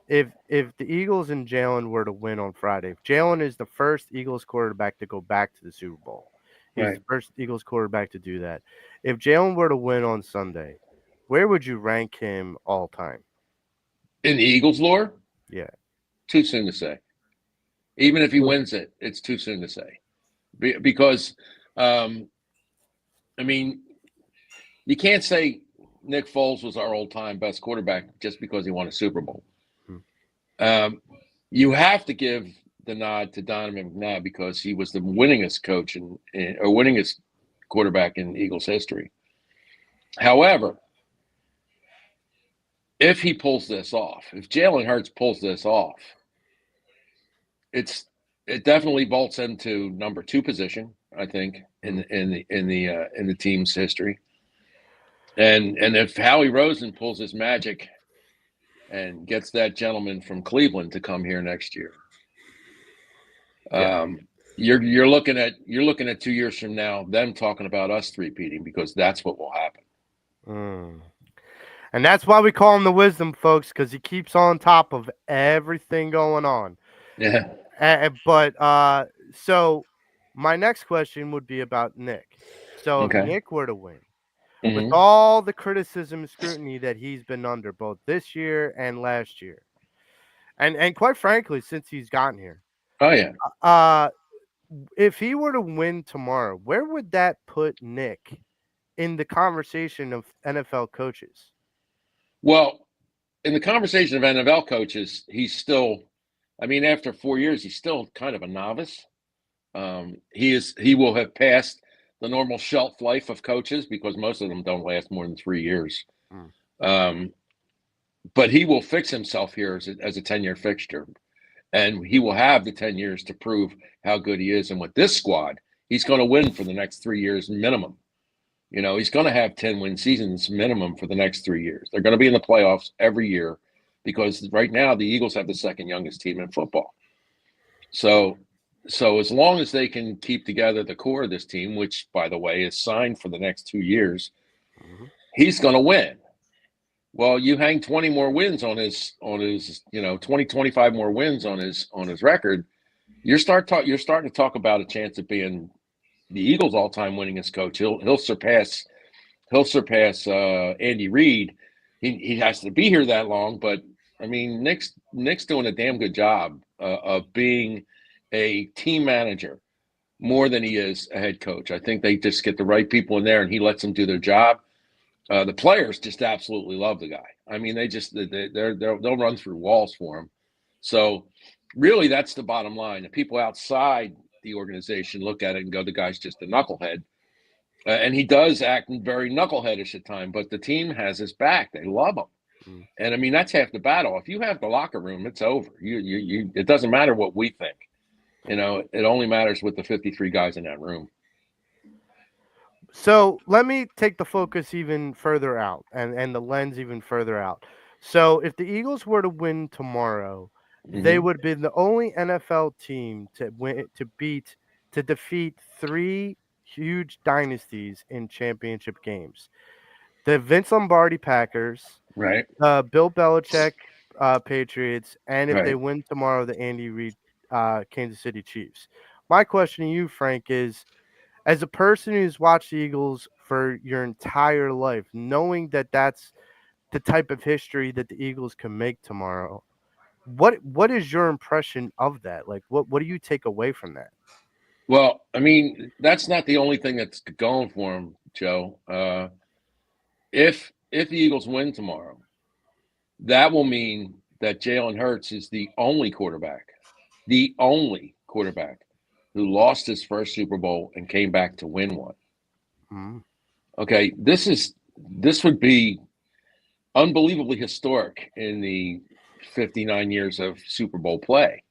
If the Eagles and Jalen were to win on Friday, if Jalen is the first Eagles quarterback to go back to the Super Bowl. He's Right. the first Eagles quarterback to do that. If Jalen were to win on Sunday, where would you rank him all time? In the Eagles lore, Yeah. too soon to say. Even if he wins it, it's too soon to say. Because, I mean, you can't say Nick Foles was our all-time best quarterback just because he won a Super Bowl. You have to give the nod to Donovan McNabb because he was the winningest coach or winningest quarterback in Eagles history. However, if he pulls this off, if Jalen Hurts pulls this off, it definitely vaults into number 2 position, I think, in the team's history. And if Howie Rosen pulls his magic and gets that gentleman from Cleveland to come here next year, you're looking at 2 years from now them talking about us three-peating because that's what will happen. And that's why we call him the Wisdom, folks, because he keeps on top of everything going on. Yeah. But so my next question would be about Nick. So if Okay. Nick were to win, with Mhm. all the criticism and scrutiny that he's been under both this year and last year, and quite frankly, since he's gotten here, Oh yeah. If he were to win tomorrow, where would that put Nick in the conversation of NFL coaches? Well, in the conversation of NFL coaches, he's still, I mean, after 4 years, he's still kind of a novice. He will have passed the normal shelf life of coaches because most of them don't last more than 3 years. But he will fix himself here as a 10-year fixture. And he will have the 10 years to prove how good he is. And with this squad, he's going to win for the next 3 years minimum. He's going to have 10-win seasons minimum for the next 3 years. They're going to be in the playoffs every year because right now the Eagles have the second youngest team in football. So as long as they can keep together the core of this team, which, by the way, is signed for the next 2 years, he's going to win. Well, you hang 20 more wins on his 25 more wins on his record. You're starting to talk about a chance of being the Eagles' all-time winningest coach. He'll surpass Andy Reid. He has to be here that long, but I mean, Nick's doing a damn good job of being a team manager more than he is a head coach. I think they just get the right people in there, and he lets them do their job. The players just absolutely love the guy. I mean, they'll run through walls for him. So really, that's the bottom line. The people outside the organization look at it and go, the guy's just a knucklehead. And he does act very knuckleheadish at times, but the team has his back. They love him. And I mean, that's half the battle. If you have the locker room, it's over. It doesn't matter what we think. It only matters with the 53 guys in that room. So let me take the focus even further out and the lens even further out. So if the Eagles were to win tomorrow, they would be the only NFL team to defeat 3 huge dynasties in championship games. The Vince Lombardi Packers, Right. Bill Belichick Patriots, and if they Right. win tomorrow, the Andy Reid Kansas City Chiefs. My question to you, Frank, is as a person who's watched the Eagles for your entire life, knowing that that's the type of history that the Eagles can make tomorrow, what is your impression of that? Like, what do you take away from that? Well, I mean, that's not the only thing that's going for him, Joe. If the Eagles win tomorrow, that will mean that Jalen Hurts is the only quarterback who lost his first Super Bowl and came back to win one. Okay, this would be unbelievably historic in the 59 years of Super Bowl play.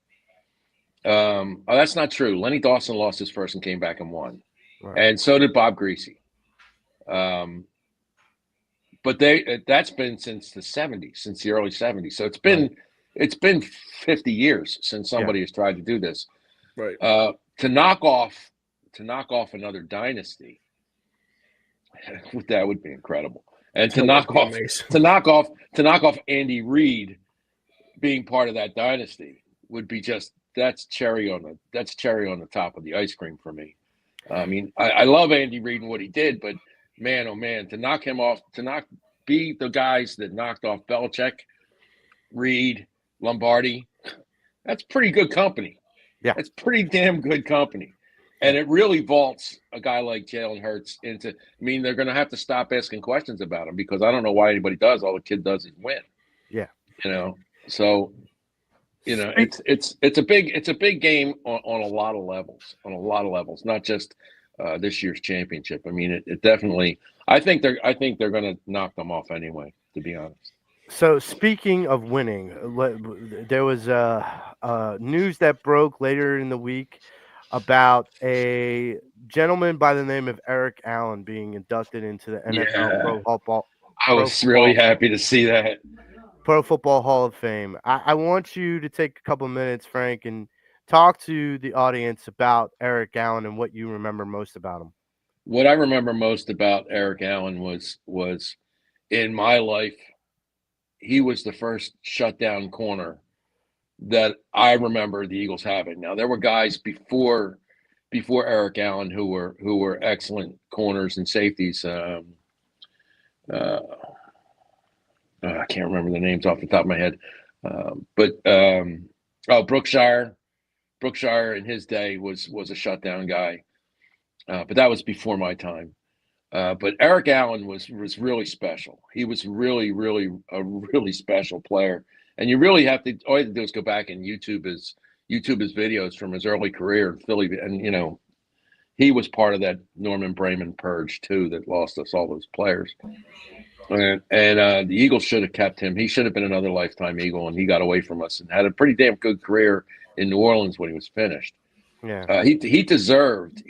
That's not true. Lenny Dawson lost his first and came back and won, and so did Bob Greasy. But that's been since the 70s, since the early 70s. So it's been 50 years since somebody has tried to do this. Right. To knock off another dynasty That would be incredible. And That would be amazing. to knock off Andy Reid being part of that dynasty would be that's cherry on the top of the ice cream for me. I mean, I love Andy Reid and what he did, but man, oh man, to knock him off, be the guys that knocked off Belichick, Reid, Lombardi, that's pretty good company. Yeah. That's pretty damn good company. And it really vaults a guy like Jalen Hurts into. I mean, they're going to have to stop asking questions about him because I don't know why anybody does. All the kid does is win. Yeah. So, it's a big game on a lot of levels. Not just this year's championship. I mean, it definitely. I think they're going to knock them off anyway. To be honest. So speaking of winning, there was news that broke later in the week about a gentleman by the name of Eric Allen being inducted into the NFL I was really happy to see that. Pro Football Hall of Fame. I want you to take a couple minutes, Frank, and talk to the audience about Eric Allen and what you remember most about him. What I remember most about Eric Allen was in my life, he was the first shutdown corner that I remember the Eagles having. Now there were guys before Eric Allen who were excellent corners and safeties. I can't remember the names off the top of my head, but Brookshire in his day was a shutdown guy, but that was before my time. But Eric Allen was really special. He was really a really special player. And you really all you have to do is go back and YouTube his videos from his early career in Philly. And, he was part of that Norman Brayman purge, too, that lost us all those players. And the Eagles should have kept him. He should have been another lifetime Eagle, and he got away from us and had a pretty damn good career in New Orleans when he was finished. Yeah, he deserves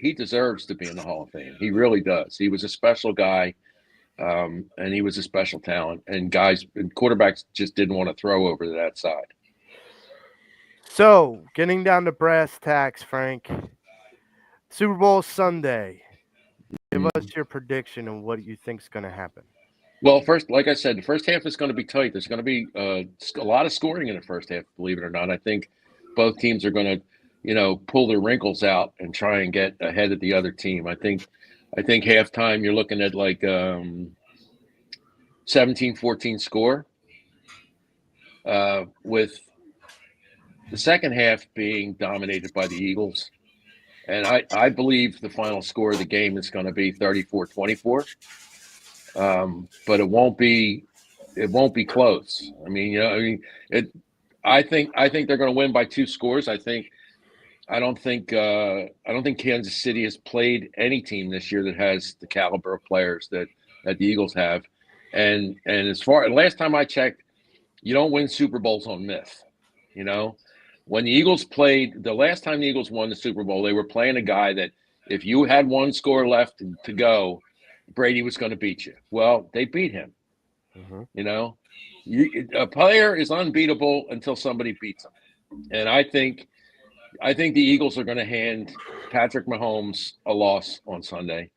to be in the Hall of Fame. He really does. He was a special guy. And he was a special talent, and quarterbacks just didn't want to throw over to that side. So, getting down to brass tacks, Frank, Super Bowl Sunday. Give us your prediction on what you think is going to happen. Well, first, like I said, the first half is going to be tight. There's going to be a lot of scoring in the first half, believe it or not. I think both teams are going to, pull their wrinkles out and try and get ahead of the other team. I think halftime you're looking at like 17-14 score, with the second half being dominated by the Eagles. And I believe the final score of the game is going to be 34-24. But it won't be close. I think they're going to win by 2 scores. I don't think Kansas City has played any team this year that has the caliber of players that the Eagles have. And last time I checked, you don't win Super Bowls on myth. When the Eagles the last time the Eagles won the Super Bowl, they were playing a guy that if you had 1 score left to go, Brady was going to beat you. Well, they beat him. Mm-hmm. A player is unbeatable until somebody beats him. And I think the Eagles are going to hand Patrick Mahomes a loss on Sunday,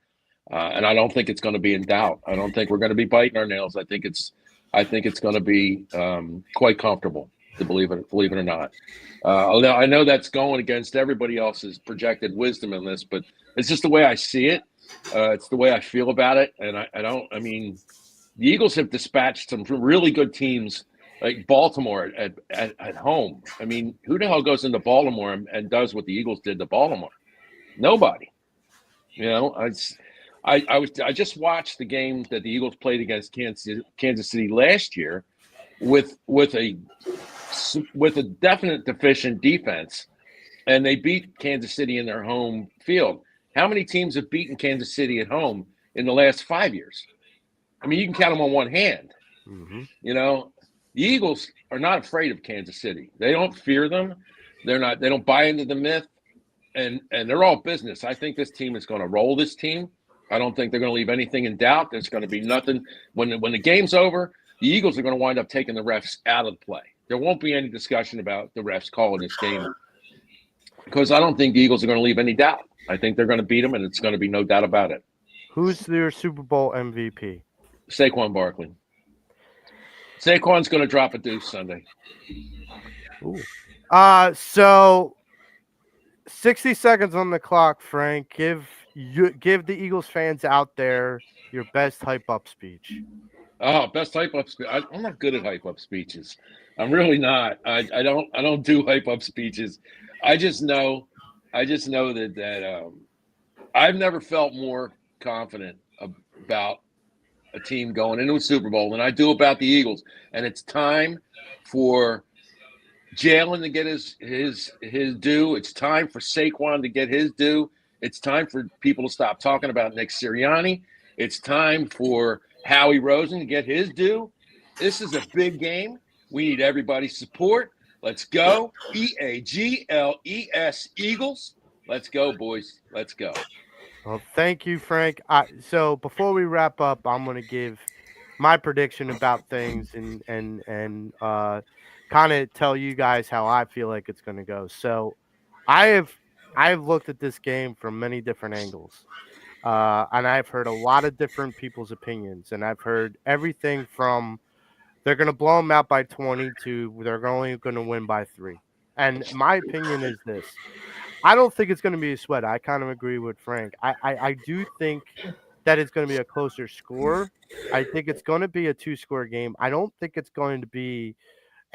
and I don't think it's going to be in doubt. I don't think we're going to be biting our nails. I think it's going to be quite comfortable, to believe it or not. Although I know that's going against everybody else's projected wisdom in this, but it's just the way I see it. It's the way I feel about it, and the Eagles have dispatched some really good teams. Like Baltimore at home. Who the hell goes into Baltimore and does what the Eagles did to Baltimore? Nobody. I just watched the game that the Eagles played against Kansas City last year with a definite deficient defense, and they beat Kansas City in their home field. How many teams have beaten Kansas City at home in the last 5 years? You can count them on one hand. Mm-hmm. The Eagles are not afraid of Kansas City. They don't fear them. They don't buy into the myth, and they're all business. I think this team is going to roll this team. I don't think they're going to leave anything in doubt. There's going to be nothing. When the game's over, the Eagles are going to wind up taking the refs out of the play. There won't be any discussion about the refs calling this game because I don't think the Eagles are going to leave any doubt. I think they're going to beat them, and it's going to be no doubt about it. Who's your Super Bowl MVP? Saquon Barkley. Saquon's going to drop a deuce Sunday. Ooh. So 60 seconds on the clock, Frank. Give the Eagles fans out there your best hype up speech. Oh, best hype up speech. I'm not good at hype up speeches. I'm really not. I don't do hype up speeches. I just know that I've never felt more confident about a team going into a Super Bowl than I do about the Eagles. And it's time for Jalen to get his due. It's time for Saquon to get his due. It's time for people to stop talking about Nick Sirianni. It's time for Howie Rosen to get his due. This is a big game. We need everybody's support. Let's go. EAGLES Eagles. Let's go, boys. Let's go. Well, thank you, Frank. So before we wrap up, I'm going to give my prediction about things and kind of tell you guys how I feel like it's going to go. So I've looked at this game from many different angles. And I've heard a lot of different people's opinions, and I've heard everything from they're going to blow them out by 20 to they're only going to win by 3. And my opinion is this. I don't think it's going to be a sweat. I kind of agree with Frank. I do think that it's going to be a closer score. I think it's going to be a 2-score game. I don't think it's going to be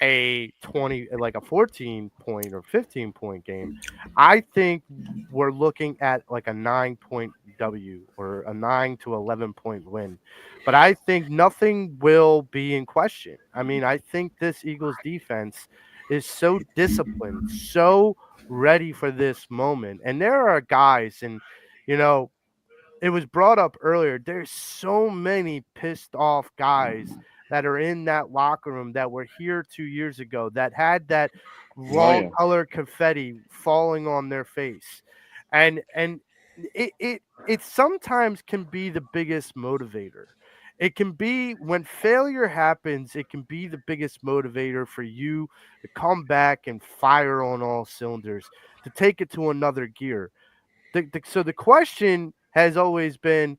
a 14-point or 15-point game. I think we're looking at like a 9-point W or a 9 to 11-point win. But I think nothing will be in question. I mean, I think this Eagles defense is so disciplined, so ready for this moment. And there are guys, and it was brought up earlier, there's so many pissed off guys that are in that locker room that were here 2 years ago that had that wrong color confetti falling on their face. And it sometimes can be the biggest motivator. It can be when failure happens, it can be the biggest motivator for you to come back and fire on all cylinders, to take it to another gear. So the question has always been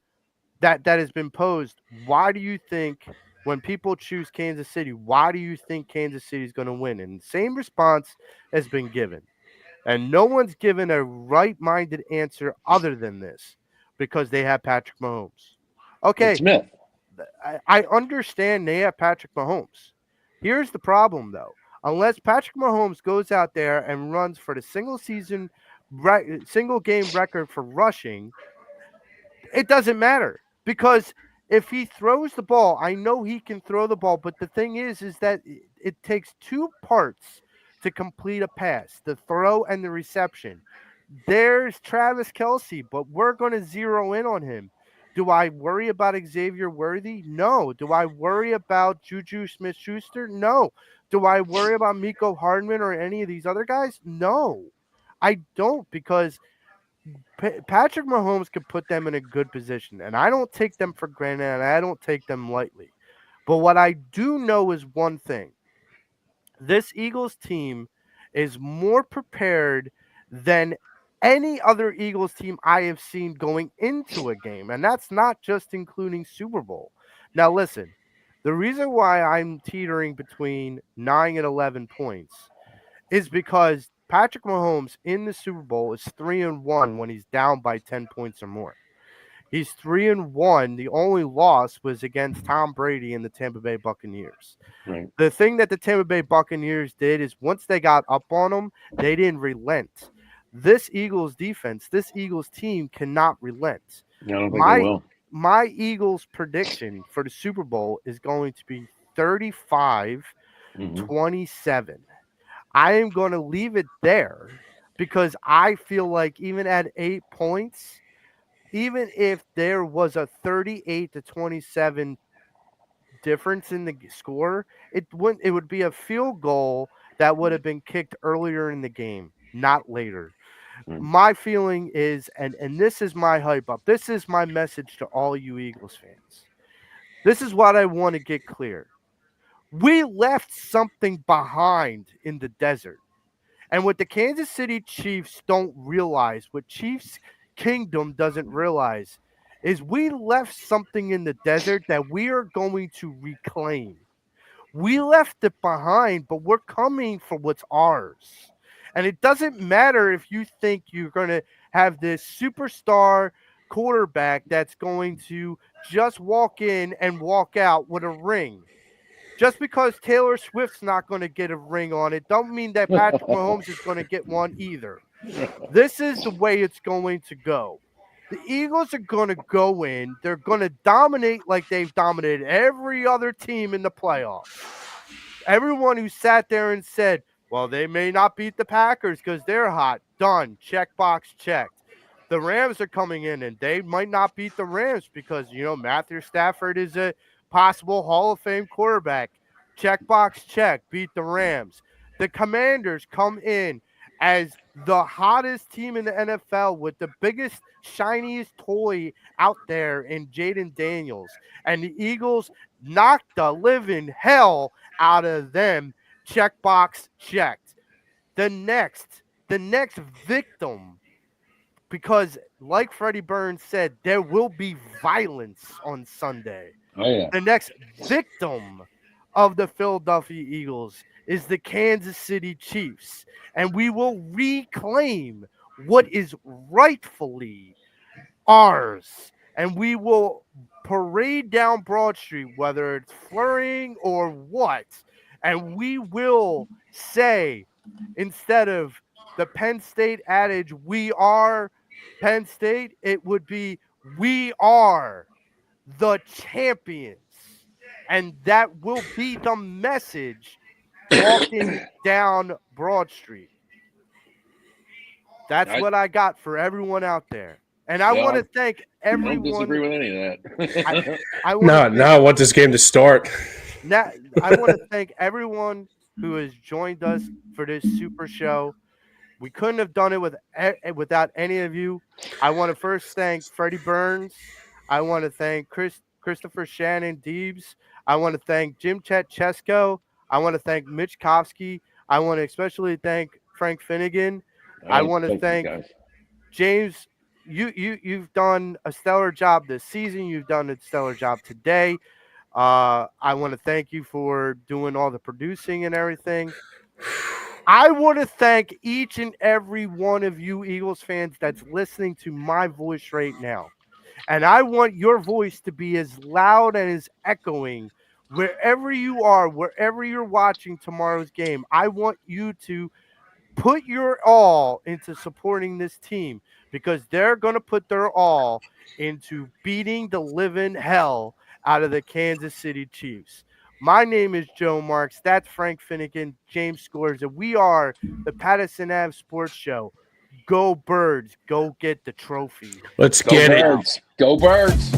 that has been posed. Why do you think when people choose Kansas City, why do you think Kansas City is going to win? And the same response has been given. And no one's given a right-minded answer other than this because they have Patrick Mahomes. Okay. Smith. I understand they have Patrick Mahomes. Here's the problem, though. Unless Patrick Mahomes goes out there and runs for the single game record for rushing, it doesn't matter. Because if he throws the ball, I know he can throw the ball, but the thing is that it takes 2 parts to complete a pass, the throw and the reception. There's Travis Kelce, but we're going to zero in on him. Do I worry about Xavier Worthy? No. Do I worry about Juju Smith-Schuster? No. Do I worry about Miko Hardman or any of these other guys? No. I don't, because Patrick Mahomes could put them in a good position, and I don't take them for granted, and I don't take them lightly. But what I do know is one thing. This Eagles team is more prepared than any other Eagles team I have seen going into a game, and that's not just including Super Bowl. Now, listen, the reason why I'm teetering between 9 and 11 points is because Patrick Mahomes in the Super Bowl is 3-1 when he's down by 10 points or more. He's 3-1. The only loss was against Tom Brady and the Tampa Bay Buccaneers. Right. The thing that the Tampa Bay Buccaneers did is once they got up on them, they didn't relent. This Eagles defense, this Eagles team cannot relent. I don't think they will. My Eagles prediction for the Super Bowl is going to be 35-27. I am going to leave it there because I feel like even at 8 points, even if there was a 38-27 difference in the score, it would be a field goal that would have been kicked earlier in the game, not later. My feeling is, and this is my hype up, this is my message to all you Eagles fans. This is what I want to get clear. We left something behind in the desert. And what the Kansas City Chiefs don't realize, what Chiefs Kingdom doesn't realize, is we left something in the desert that we are going to reclaim. We left it behind, but we're coming for what's ours. And it doesn't matter if you think you're going to have this superstar quarterback that's going to just walk in and walk out with a ring. Just because Taylor Swift's not going to get a ring on it, don't mean that Patrick Mahomes is going to get one either. This is the way it's going to go. The Eagles are going to go in. They're going to dominate like they've dominated every other team in the playoffs. Everyone who sat there and said, well, they may not beat the Packers because they're hot. Done. Checkbox checked. The Rams are coming in, and they might not beat the Rams because, Matthew Stafford is a possible Hall of Fame quarterback. Checkbox check. Beat the Rams. The Commanders come in as the hottest team in the NFL with the biggest, shiniest toy out there in Jaden Daniels. And the Eagles knocked the living hell out of them. Checkbox checked. The next victim, because like Freddie Burns said, there will be violence on Sunday. Oh, yeah. The next victim of the Philadelphia Eagles is the Kansas City Chiefs. And we will reclaim what is rightfully ours. And we will parade down Broad Street, whether it's flurrying or what. And we will say, instead of the Penn State adage, we are Penn State, it would be, we are the champions. And that will be the message walking down Broad Street. That's what I got for everyone out there. And I want to thank everyone. I don't disagree with any of that. I want this game to start. Now, I want to thank everyone who has joined us for this super show. We couldn't have done it without any of you. I want to first thank Freddie Burns. I want to thank Christopher Shannon Deebs. I want to thank Jim Chesko. I want to thank Mitch Kofsky. I want to especially thank Frank Finnegan. I want to thank James. You've done a stellar job this season. You've done a stellar job today. I want to thank you for doing all the producing and everything. I want to thank each and every one of you Eagles fans that's listening to my voice right now. And I want your voice to be as loud and as echoing wherever you are, wherever you're watching tomorrow's game. I want you to put your all into supporting this team because they're going to put their all into beating the living hell out of the Kansas City Chiefs. My name is Joe Marks. That's Frank Finnegan, James Scores, and we are the Pattison Ave Sports Show. Go Birds. Go get the trophy. Let's get it. Go Birds.